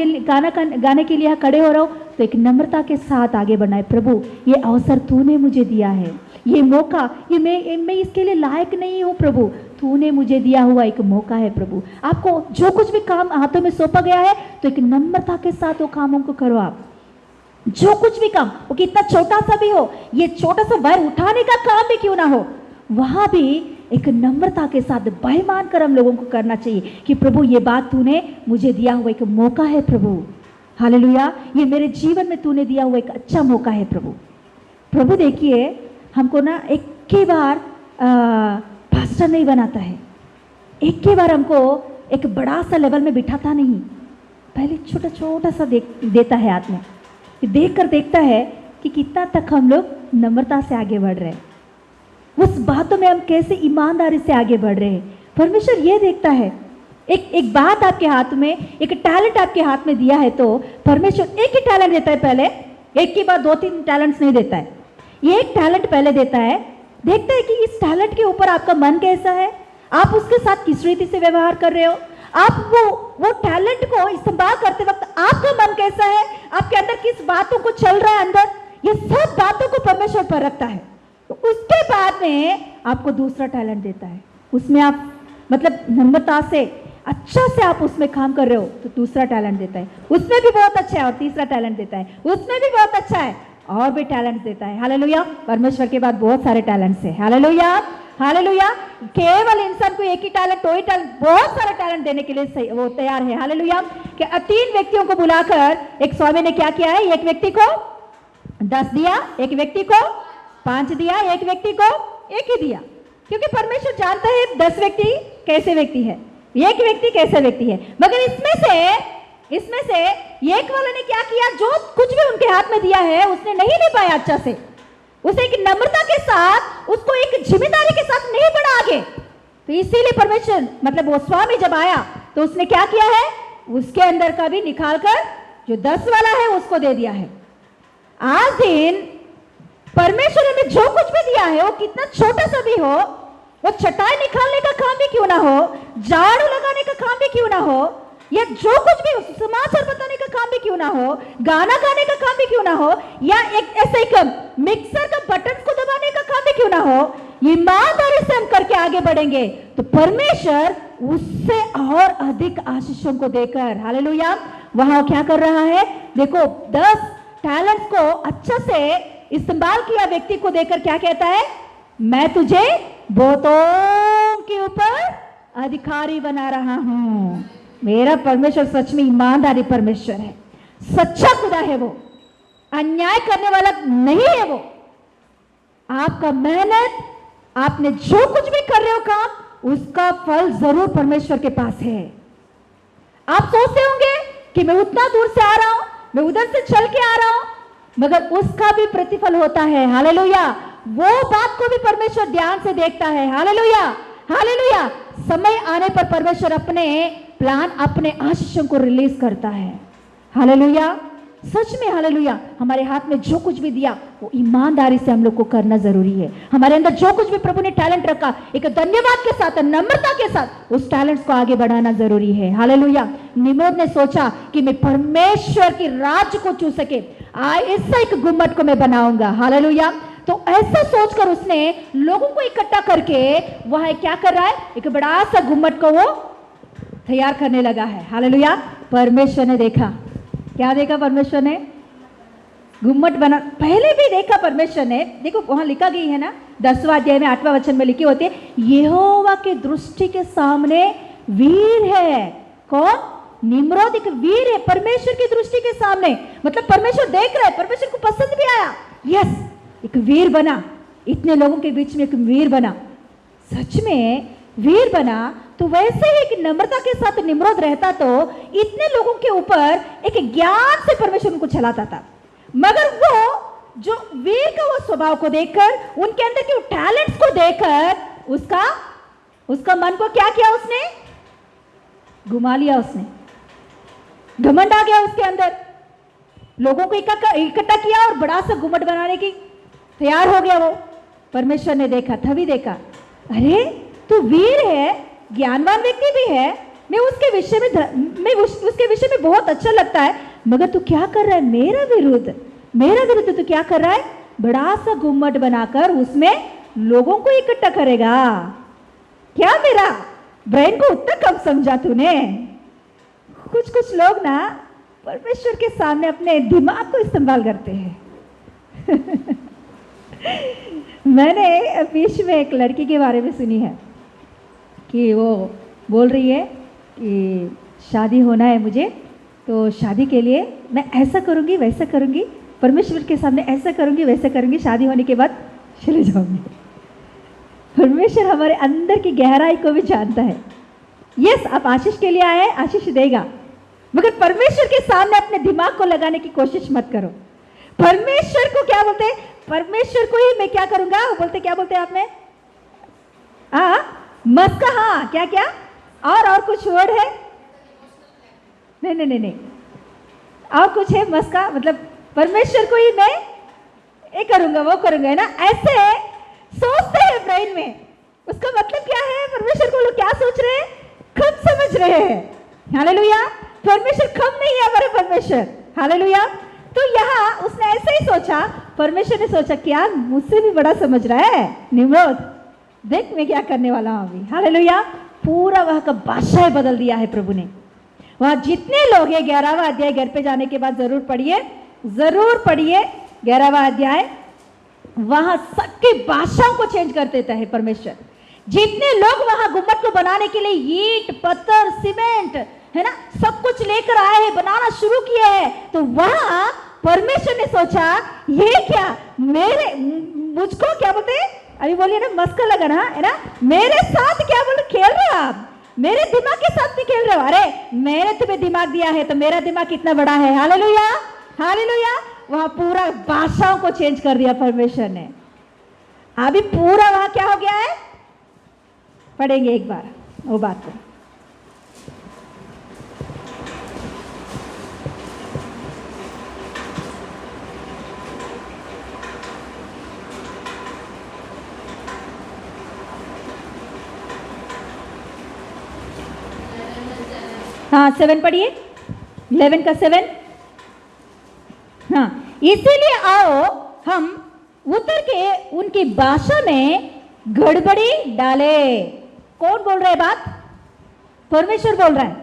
के लिए खड़े हो रहे हो तो एक नम्रता के साथ आगे बढ़ना है। प्रभु, ये अवसर तूने मुझे दिया है, ये मौका, ये मैं इसके लिए लायक नहीं हूँ प्रभु, तूने मुझे दिया हुआ एक मौका है प्रभु। आपको जो कुछ भी काम हाथों में सौंपा गया है, तो एक नम्रता के साथ वो कामों को करो। आप जो कुछ भी काम, वो कितना छोटा सा भी हो, ये छोटा सा भार उठाने का काम भी क्यों ना हो, वहां भी एक नम्रता के साथ भय मानकर हम लोगों को करना चाहिए कि प्रभु, ये बात तूने मुझे दिया हुआ एक मौका है प्रभु। हालेलुया। ये मेरे जीवन में तूने दिया हुआ एक अच्छा मौका है प्रभु। प्रभु देखिए, हमको ना एक के बार पास्टर नहीं बनाता है, एक के बार हमको एक बड़ा सा लेवल में बिठाता नहीं, पहले छोटा छोटा सा देता है हाथ में, देख कर देखता है कि कितना तक हम लोग नम्रता से आगे बढ़ रहे हैं, उस बातों में हम कैसे ईमानदारी से आगे बढ़ रहे हैं। परमेश्वर ये देखता है। एक बात आपके हाथ में, एक टैलेंट आपके हाथ में दिया है, तो परमेश्वर एक ही टैलेंट देता है पहले, एक के बाद 2-3 टैलेंट्स नहीं देता है। ये एक टैलेंट पहले देता है, देखता है कि इस टैलेंट के ऊपर आपका मन कैसा है, आप उसके साथ किस रीति से व्यवहार कर रहे हो, आप वो टैलेंट को इस्तेमाल करते वक्त आपका मन कैसा है, आपके अंदर किस बातों को चल रहा है अंदर, ये सब बातों को परमेश्वर पर रखता है। तो उसके बाद में आपको दूसरा टैलेंट देता है, उसमें आप मतलब नम्रता से अच्छा से आप उसमें काम कर रहे हो, तो दूसरा टैलेंट देता है, उसमें भी बहुत अच्छा है, और तीसरा टैलेंट देता है, उसमें भी बहुत अच्छा है, और भी टैलेंट देता है। हालेलुया। परमेश्वर के बाद बहुत सारे टैलेंट्स है। हालेलुया। हालेलुया। केवल इंसान को एक ही टैलेंट, दो ही टैलेंट, बहुत सारा टैलेंट देने के लिए वो तैयार है। हालेलुया। कि 3 व्यक्तियों को बुलाकर एक स्वामी ने क्या किया है, एक व्यक्ति को 10 दिया, एक व्यक्ति को 5 दिया, एक व्यक्ति को 1 ही दिया, क्योंकि परमेश्वर जानता है 10 व्यक्ति कैसे व्यक्ति है, एक व्यक्ति कैसे व्यक्ति है। मगर इसमें से एक वाले ने क्या किया, जो कुछ भी उनके हाथ में दिया है उसने नहीं ले पाया अच्छा से, उसे एक नम्रता के साथ, उसको एक जिम्मेदारी के साथ नहीं बढ़ा आगे। तो इसीलिए परमेश्वर मतलब वो स्वामी जब आया तो उसने क्या किया है, उसके अंदर का भी निकालकर जो 10 वाला है उसको दे दिया है। आज दिन परमेश्वर ने जो कुछ भी दिया है वो कितना छोटा सा भी हो, वो चटाई निकालने का काम भी क्यों ना हो, झाड़ू लगाने का काम भी क्यों ना हो, या जो कुछ भी समाचार बताने का काम भी क्यों ना हो, गाना गाने का काम भी क्यों ना हो, या एक ऐसे एक मिक्सर का बटन को दबाने का काम भी क्यों ना हो, ईमानदारी से हम करके आगे बढ़ेंगे तो परमेश्वर उससे और अधिक आशीषों को देकर, हालेलुया, वहां क्या कर रहा है। देखो 10 टैलेंट्स को अच्छा से इस्तेमाल किया व्यक्ति को देकर क्या कहता है, मैं तुझे बहुतों के ऊपर अधिकारी बना रहा हूं। मेरा परमेश्वर सच में ईमानदारी परमेश्वर है, सच्चा खुदा है, वो अन्याय करने वाला नहीं है। वो आपका मेहनत, आपने जो कुछ भी कर रहे हो काम, उसका फल जरूर परमेश्वर के पास है। आप सोचते होंगे कि मैं उतना दूर से आ रहा हूं, मैं उधर से चल के आ रहा हूं, मगर उसका भी प्रतिफल होता है। हालेलुया। वो बात को भी परमेश्वर ध्यान से देखता है। Hallelujah, hallelujah. समय आने पर परमेश्वर अपने प्लान, अपने आशीषों को रिलीज करता है। हालेलुया, सच में हालेलुया। हमारे हाथ में जो कुछ भी दिया वो ईमानदारी से हम लोग को करना जरूरी है। हमारे अंदर जो कुछ भी प्रभु ने टैलेंट रखा, एक धन्यवाद के साथ, नम्रता के साथ उस टैलेंट्स को आगे बढ़ाना जरूरी है। हालेलुया। निम्रोद ने सोचा कि मैं परमेश्वर की राज्य को छू सके, ऐसा एक गुम्मट को मैं बनाऊंगा। हालेलुया। तो ऐसा सोचकर उसने लोगों को इकट्ठा करके वह क्या कर रहा है, एक बड़ा सा गुम्मट को वो तैयार करने लगा है। हालेलुया। परमेश्वर ने देखा, क्या देखा परमेश्वर ने, गुम्मट बना। पहले भी देखा परमेश्वर ने, देखो वहां लिखा गई है ना 10वां अध्याय में 8वां वचन में लिखी होती है, यहोवा के दृष्टि के सामने वीर है। कौन? निम्रोद एक वीर है परमेश्वर की दृष्टि के सामने। मतलब परमेश्वर देख रहा है, परमेश्वर को पसंद भी आया। यस, एक वीर बना, इतने लोगों के बीच में एक वीर बना, सच में वीर बना। तो वैसे ही एक नम्रता के साथ निम्रोद रहता तो इतने लोगों के ऊपर एक ज्ञान से परमेश्वर उनको चलाता था। मगर वो जो वीर का वो स्वभाव को देखकर, उनके अंदर के टैलेंट्स को देखकर उसका मन को क्या किया, उसने घुमा लिया, उसने घमंड आ गया उसके अंदर। लोगों को इकट्ठा किया और बड़ा सा गुम्मट बनाने की तैयार हो गया वो। परमेश्वर ने देखा, तभी देखा, अरे तू वीर है, ज्ञानवान व्यक्ति भी है, मैं उसके विषय में बहुत अच्छा लगता है, मगर तू क्या कर रहा है, मेरा विरुद्ध तू क्या कर रहा है, बड़ा सा गुम्मट बनाकर उसमें लोगों को इकट्ठा करेगा। क्या मेरा ब्रेन को उतना कम समझा तूने? कुछ लोग ना परमेश्वर के सामने अपने दिमाग को इस्तेमाल करते हैं। मैंने बीच में एक लड़की के बारे में सुनी है कि वो बोल रही है कि शादी होना है मुझे, तो शादी के लिए मैं ऐसा करूँगी वैसा करूँगी, परमेश्वर के सामने ऐसा करूँगी वैसा करूँगी, शादी होने के बाद चले जाऊँगी। परमेश्वर हमारे अंदर की गहराई को भी जानता है। यस, आप आशीष के लिए आए, आशीष देगा, मगर परमेश्वर के सामने अपने दिमाग को लगाने की कोशिश मत करो। परमेश्वर को क्या बोलते हैं, परमेश्वर को ही मैं क्या करूँगा, क्या बोलते हैं आप में, मस्का, हाँ क्या क्या और कुछ वर्ड है, नहीं, और कुछ है मस्का, मतलब परमेश्वर को ही मैं ये करूंगा वो करूंगा, है ना, ऐसे सोचते हैं ब्रेन में। उसका मतलब क्या है, परमेश्वर को लोग क्या सोच रहे हैं, कम समझ रहे हैं। हालेलुया। परमेश्वर कम नहीं है हमारे परमेश्वर। हालेलुया। तो यहाँ उसने ऐसे ही सोचा, परमेश्वर ने सोचा क्या मुझसे भी बड़ा समझ रहा है निम्रोद, देख मैं क्या करने वाला हूं अभी। हालेलुया। पूरा वहां का भाषा बदल दिया है प्रभु ने। वहां जितने लोग हैं, 11वां अध्याय घर पे जाने के बाद जरूर पढ़िए 11वां अध्याय वहां सबके भाषाओं को चेंज कर देता है परमेश्वर। जितने लोग वहां गुम्बद को बनाने के लिए ईंट, पत्थर, सीमेंट, है ना, सब कुछ लेकर आए हैं, बनाना शुरू किया है, तो वहां परमेश्वर ने सोचा ये क्या मेरे मुझको क्या बोलते हैं, अभी बोलिए ना, मस्का लगा ना, है ना, मेरे साथ क्या बोल खेल रहे हो आप, मेरे दिमाग के साथ भी खेल रहे हो। अरे मैंने तुम्हें दिमाग दिया है तो मेरा दिमाग कितना बड़ा है। Hallelujah, hallelujah. वहां पूरा भाषाओं को चेंज कर दिया परमेश्वर ने। अभी पूरा वहां क्या हो गया है, पढ़ेंगे एक बार वो बात को। हाँ 7 पढ़िए, 11 का 7। हाँ, इसीलिए आओ हम उतर के उनकी भाषा में गड़बड़ी डाले। कौन बोल रहा है बात? परमेश्वर बोल रहा है।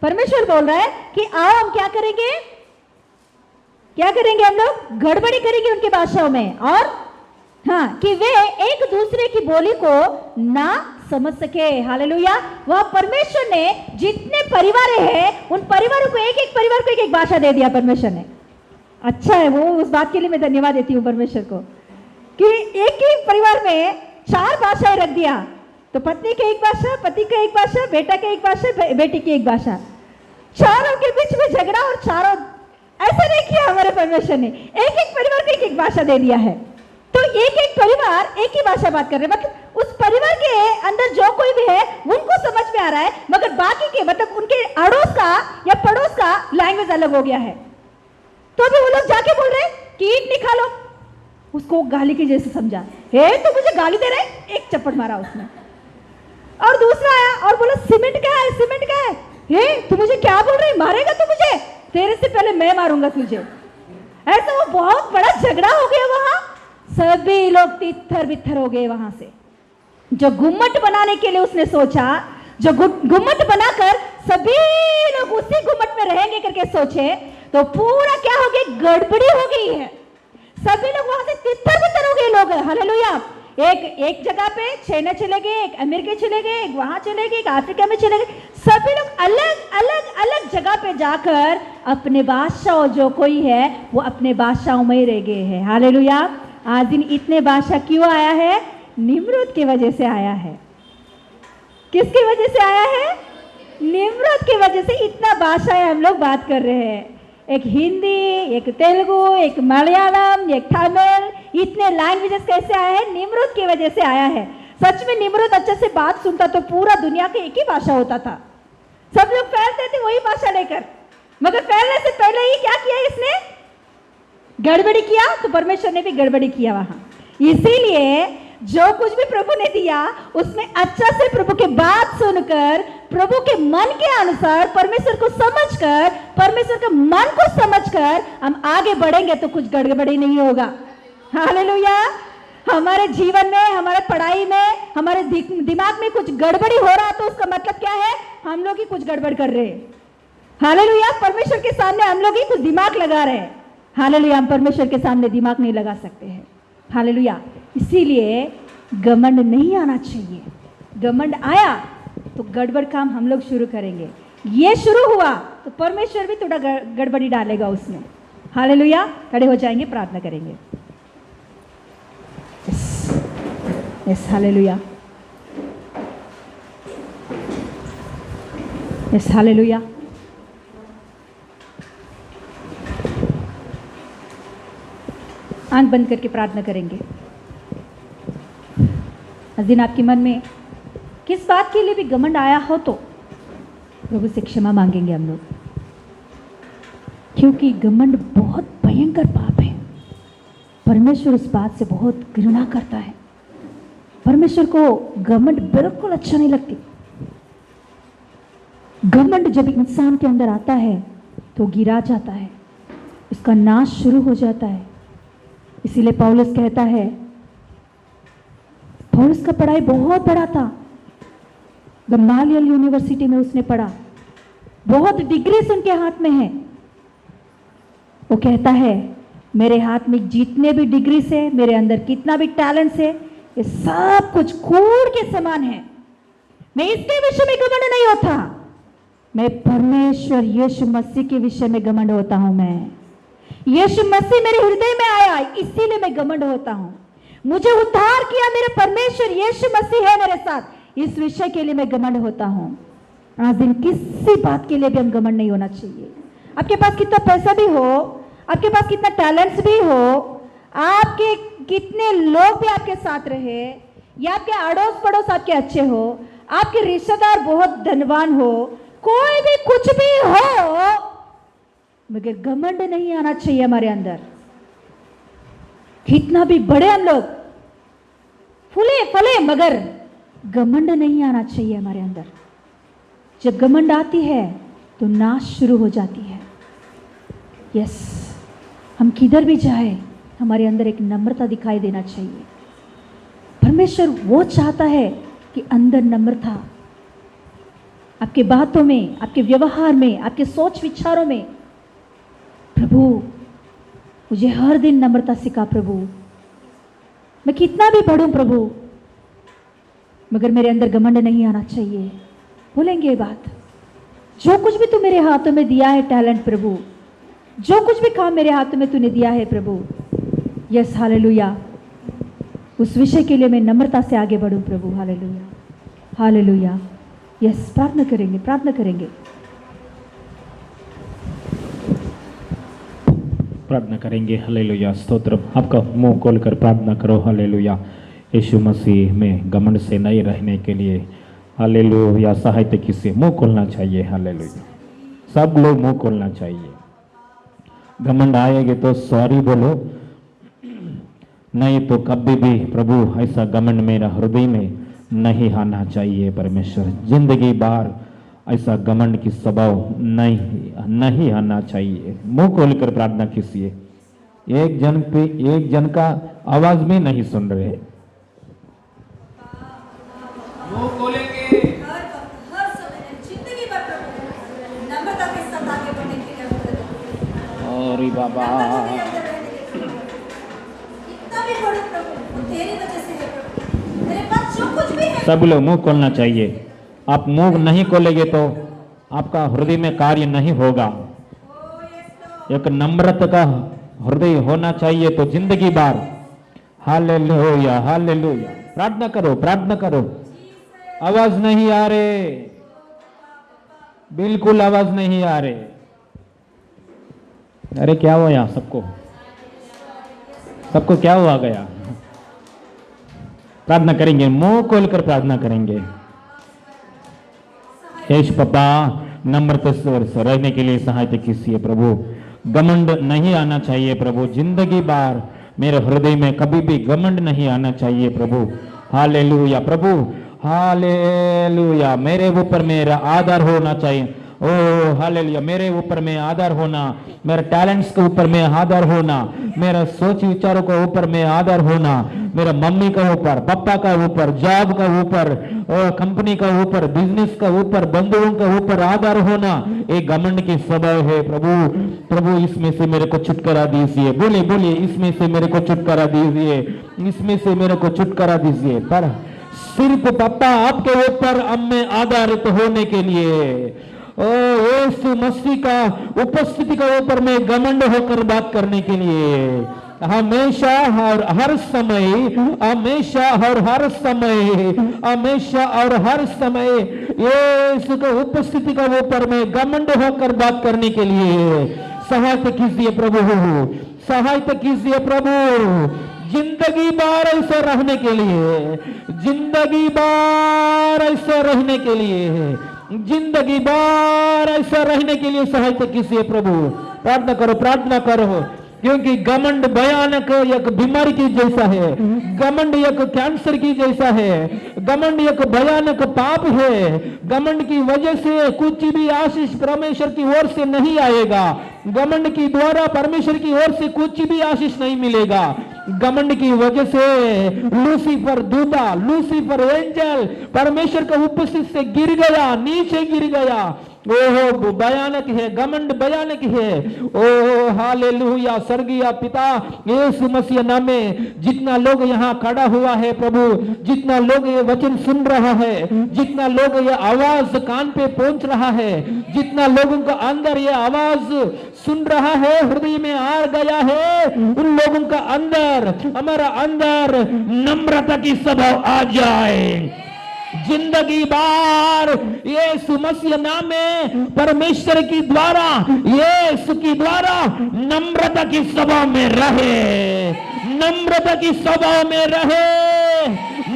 परमेश्वर बोल रहा है कि आओ हम क्या करेंगे, क्या करेंगे, हम लोग गड़बड़ी करेंगे उनकी भाषाओं में, और हाँ कि वे एक दूसरे की बोली को ना समझ सके। हालेलुया। वह परमेश्वर ने जितने परिवार हैं उन परिवारों को एक परिवार को एक भाषा दे दिया परमेश्वर ने। अच्छा है, वो उस बात के लिए मैं धन्यवाद देती हूँ परमेश्वर को कि एक ही परिवार में 4 भाषाएं रख दिया। तो पत्नी की एक भाषा, पति की एक भाषा, बेटा की एक भाषा, बेटी की एक भाषा, चारों के बीच में झगड़ा, और चारों ऐसा नहीं किया हमारे परमेश्वर ने, एक परिवार को एक भाषा दे दिया है। तो एक परिवार एक ही भाषा बात कर रहे हैं, मतलब उस परिवार के अंदर जो कोई भी है उनको समझ में आ रहा है, मगर बाकी के मतलब उनके अड़ोस का या पड़ोस का लैंग्वेज अलग हो गया है। तो अभी वो लोग जाके बोल रहे हैं कि ईंट निकालो, उसको गाली की जैसे समझा, हे तो मुझे गाली दे रहा है, एक चप्पड़ मारा उसने। और दूसरा आया और बोला सीमेंट क्या है, सीमेंट क्या है, हे तू मुझे क्या बोल रही, मारेगा तू मुझे, तेरे से पहले मैं मारूंगा तुझे। ऐसा वो बहुत बड़ा झगड़ा हो गया वहां, सभी लोग तित्थर बित्थर हो गए वहां से। जो गुम्मट बनाने के लिए उसने सोचा, जो गुम्मट बनाकर सभी लोग उसी गुम्मट में रहेंगे करके सोचे, तो पूरा क्या हो गया, गड़बड़ी हो गई है। सभी लोग वहां से तित्थर बित्थर हो गए लोग। हालेलुया। एक जगह पे चाइना चले गए, एक अमेरिका चले गए, एक वहां चले गए, एक अफ्रीका में चले गए, सभी लोग अलग अलग अलग जगह पे जाकर अपने बादशाह जो कोई है वो अपने बादशाहों में ही रह गए हैं। हालेलुया। आज दिन इतने बादशाह क्यों आया है? निम्रुद की वजह से आया है। किसकी वजह से आया है? निम्रुद की वजह से इतना बादशाह हम लोग बात कर रहे हैं। एक हिंदी, एक तेलुगु, एक मलयालम, एक तमिल, इतने लैंग्वेजेस कैसे आए हैं? निम्रुद की वजह से आया है। सच में निम्रुद अच्छे से बात सुनता तो पूरा दुनिया की एक ही भाषा होता था, सब लोग फैलते थे वही भाषा लेकर, मगर फैलने से पहले ही क्या किया इसने? गड़बड़ी किया। तो परमेश्वर ने भी गड़बड़ी किया वहां। इसीलिए जो कुछ भी प्रभु ने दिया उसमें अच्छा से प्रभु के बात सुनकर, प्रभु के मन के अनुसार, परमेश्वर को समझकर, परमेश्वर के मन को समझकर हम आगे बढ़ेंगे तो कुछ गड़बड़ी नहीं होगा। हालेलुया। हमारे जीवन में, हमारे पढ़ाई में, हमारे दिमाग में कुछ गड़बड़ी हो रहा तो उसका मतलब क्या है? हम लोग ही कुछ गड़बड़ कर रहे हैं। हालेलुया। परमेश्वर के सामने हम लोग ही कुछ दिमाग लगा रहे हैं। हालेलुया। हम परमेश्वर के सामने दिमाग नहीं लगा सकते हैं। हालेलुया। इसीलिए घमंड नहीं आना चाहिए। घमंड आया तो गड़बड़ काम हम लोग शुरू करेंगे। ये शुरू हुआ तो परमेश्वर भी थोड़ा गड़बड़ी डालेगा उसमें। हालेलुया। खड़े हो जाएंगे, प्रार्थना करेंगे। Yes, hallelujah. Yes, hallelujah. आंख बंद करके प्रार्थना करेंगे। आज दिन आपके मन में किस बात के लिए भी घमंड आया हो तो प्रभु से क्षमा मांगेंगे हम लोग, क्योंकि घमंड बहुत भयंकर पाप है। परमेश्वर उस बात से बहुत घृणा करता है। परमेश्वर को घमंड बिल्कुल अच्छा नहीं लगती। घमंड जब इंसान के अंदर आता है तो गिरा जाता है, उसका नाश शुरू हो जाता है। इसीलिए पौलुस कहता है, पौलुस का पढ़ाई बहुत बड़ा था, गमालियल यूनिवर्सिटी में उसने पढ़ा, बहुत डिग्रीज उनके हाथ में है। वो कहता है मेरे हाथ में जितने भी डिग्री से, मेरे अंदर कितना भी टैलेंट है, ये सब कुछ कूड़ के समान है। मैं इसके विषय में घमंड नहीं होता, मैं परमेश्वर यीशु मसीह के विषय में घमंड होता हूं। मैं यीशु मसीह मेरे हृदय में आया, इसीलिए मैं घमंड होता हूं। मुझे उद्धार किया मेरे परमेश्वर यीशु मसीह है मेरे साथ, इस विषय के लिए मैं घमंड होता हूं। आज दिन किसी बात के लिए भी हम घमंड नहीं होना चाहिए। आपके पास कितना पैसा भी हो, आपके पास कितना टैलेंट्स भी हो, आपके कितने लोग भी आपके साथ रहे, या आपके अड़ोस पड़ोस आपके अच्छे हो, आपके रिश्तेदार बहुत धनवान हो, कोई भी कुछ भी हो, मगर घमंड नहीं आना चाहिए हमारे अंदर। कितना भी बड़े हम लोग फूले फले, मगर घमंड नहीं आना चाहिए हमारे अंदर। जब घमंड आती है तो नाश शुरू हो जाती है। यस, हम किधर भी जाए हमारे अंदर एक नम्रता दिखाई देना चाहिए। परमेश्वर वो चाहता है कि अंदर नम्रता, आपके बातों में, आपके व्यवहार में, आपके सोच विचारों में। प्रभु मुझे हर दिन नम्रता सिखा प्रभु। मैं कितना भी पढ़ूं प्रभु, मगर मेरे अंदर घमंड नहीं आना चाहिए। बोलेंगे ये बात, जो कुछ भी तू मेरे हाथों में दिया है टैलेंट प्रभु, जो कुछ भी काम मेरे हाथों में तूने दिया है प्रभु, यस हालेलुया, उस विषय के लिए मैं नम्रता से आगे बढ़ूं प्रभु। Hallelujah hallelujah. यस, प्रार्थना करेंगे, प्रार्थना करेंगे। प्रार्थना करेंगे। हालेलुया, स्तोत्र। आपका मुंह खोलकर प्रार्थना करो। हालेलुया, यीशु मसीह में घमंड से नहीं रहने के लिए हालेलुया सहायता किसे मुंह खोलना चाहिए। हालेलुया, सब लोग मुंह खोलना चाहिए। घमंड आएंगे तो सॉरी बोलो, नहीं तो कभी भी प्रभु ऐसा घमंड मेरा हृदय में नहीं आना चाहिए। परमेश्वर जिंदगी भर ऐसा घमंड की स्वभाव नहीं आना चाहिए। मुंह खोलकर प्रार्थना कीजिए। एक जन का आवाज में नहीं सुन रहे। मुंह खोलेंगे हर समय जिंदगी भर नम्रता के साथ आगे बढ़ने के लिए और बाबा कितना भी बड़े प्रभु तेरी वजह से है प्रभु, मेरे पास जो कुछ भी है। सब लोग मुंह खोलना चाहिए। आप मुंह नहीं खोलेंगे तो आपका हृदय में कार्य नहीं होगा। एक नम्रता का हृदय होना चाहिए तो जिंदगी भर। Hallelujah hallelujah. प्रार्थना करो, प्रार्थना करो। आवाज नहीं आ रहे, बिल्कुल आवाज नहीं आ रहे। अरे क्या हुआ यहाँ सबको, सबको क्या हुआ गया? प्रार्थना करेंगे, मुंह खोलकर प्रार्थना करेंगे। यीशु पापा, नम्रता से रहने के लिए सहायता कीजिए प्रभु। घमंड नहीं आना चाहिए प्रभु। जिंदगी भर मेरे हृदय में कभी भी घमंड नहीं आना चाहिए प्रभु। हालेलुया प्रभु, हालेलुया। मेरे ऊपर मेरा आदर होना चाहिए। ओ हालेलुया, मेरे ऊपर में आदर होना, मेरे टैलेंट्स के ऊपर में आदर होना, मेरा सोच विचारों के ऊपर में आदर होना, मेरा मम्मी का ऊपर, पापा का ऊपर, जॉब का ऊपर, कंपनी का ऊपर, बिजनेस का ऊपर, बंधुओं का ऊपर आदर होना एक घमंड की स्वभाव है प्रभु। प्रभु इसमें से मेरे को छुटकारा दीजिए। बोले बोले, इसमें से मेरे को छुटकारा दीजिए, इसमें से मेरे को छुटकारा दीजिए। पर सिर्फ पापा आपके ऊपर हमें आधारित होने के लिए, यीशु मसीह का उपस्थिति का ऊपर में घमंड होकर बात करने के लिए हमेशा और हर समय, हमेशा और हर समय, हमेशा और हर समय यीशु का उपस्थिति का ऊपर में घमंड होकर बात करने के लिए सहायता कीजिए प्रभु, सहायता कीजिए प्रभु। जिंदगी भर ऐसे रहने के लिए, जिंदगी भर ऐसे रहने के लिए, जिंदगी भर ऐसा रहने के लिए सहायता कीजिए प्रभु। प्रार्थना करो, प्रार्थना करो, क्योंकि घमंड भयानक एक बीमारी की जैसा है, घमंड एक कैंसर की जैसा है, घमंड एक भयानक पाप है। घमंड की वजह से कुछ भी आशीष परमेश्वर की ओर से नहीं आएगा। घमंड की द्वारा परमेश्वर की ओर से कुछ भी आशीष नहीं मिलेगा। घमंड की वजह से लूसीफर दूता, लूसीफर एंजल परमेश्वर का उपस्थिति से गिर गया, नीचे गिर गया। ओहो भयानक है, घमंड भयानक है। ओ हालेलुया। स्वर्गीय पिता यीशु मसीह नाम में जितना लोग यहाँ खड़ा हुआ है प्रभु, जितना लोग ये वचन सुन रहा है, जितना लोग ये आवाज कान पे पहुंच रहा है, जितना लोगों का अंदर ये आवाज सुन रहा है, हृदय में आ गया है, उन लोगों का अंदर, हमारा अंदर नम्रता की स्वभाव आ जाए। जिंदगी बार यीशु मसीह नाम में परमेश्वर की द्वारा, यीशु की द्वारा नम्रता की स्वभाव में रहे, नम्रता की स्वभाव में रहे,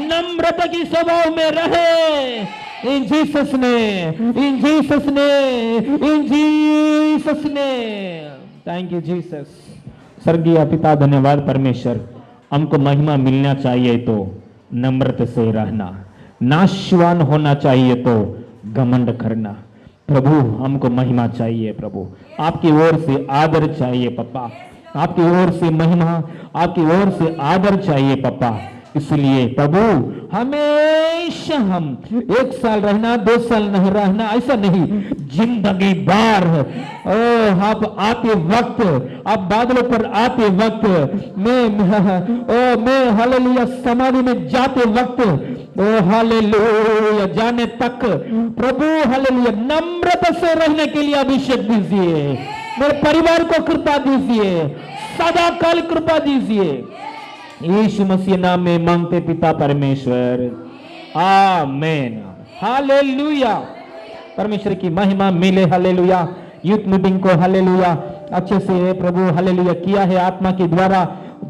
नम्रता की स्वभाव में रहे। इन जीसस ने, इन जीसस ने, इन जीसस ने। Thank you Jesus. स्वर्गीय पिता धन्यवाद परमेश्वर, हमको महिमा मिलना चाहिए तो नम्रता से रहना, नाशवान होना चाहिए तो घमंड करना। प्रभु हमको महिमा चाहिए प्रभु, आपकी ओर से आदर चाहिए पापा, आपकी ओर से महिमा, आपकी ओर से आदर चाहिए पापा। इसलिए प्रभु हमेशा हम 1 साल रहना, 2 साल नहीं रहना, ऐसा नहीं, जिंदगी भर आप आते वक्त, आप बादलों पर आते वक्त, मैं हालेलुया समाधि में जाते वक्त, ओ हालेलुया जाने तक प्रभु हालेलुया नम्रता से रहने के लिए अभिषेक दीजिए, मेरे परिवार को कृपा दीजिए, सदा काल कृपा दीजिए। यीशु मसीह नाम में मांगते पिता परमेश्वर, आमेन। हालेलुया। परमेश्वर की महिमा मिले। हालेलुया। यूथ मीटिंग को हालेलुया अच्छे से प्रभु हालेलुया किया है आत्मा के द्वारा।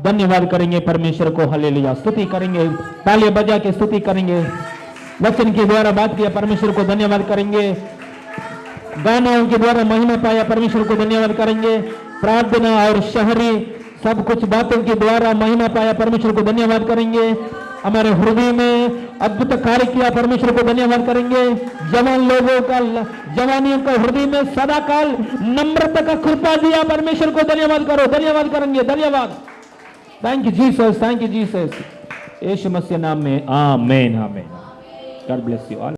धन्यवाद करेंगे परमेश्वर को। हालेलुया। स्तुति करेंगे, ताली बजा के स्तुति करेंगे। वचन के द्वारा बात किया परमेश्वर को धन्यवाद करेंगे। गानों के द्वारा महिमा पाया परमेश्वर को धन्यवाद करेंगे। प्रार्थना और शहरी सब कुछ बातों के द्वारा महिमा पाया परमेश्वर को धन्यवाद करेंगे। हमारे हृदय में अद्भुत कार्य किया परमेश्वर को धन्यवाद करेंगे। जवान लोगों का, जवानियों का हृदय में सदा काल नम्रता का कृपा दिया परमेश्वर को धन्यवाद करो, धन्यवाद करेंगे। धन्यवाद। Thank you Jesus, thank you Jesus. यीशु मसीह नाम में amen, amen. God bless you all.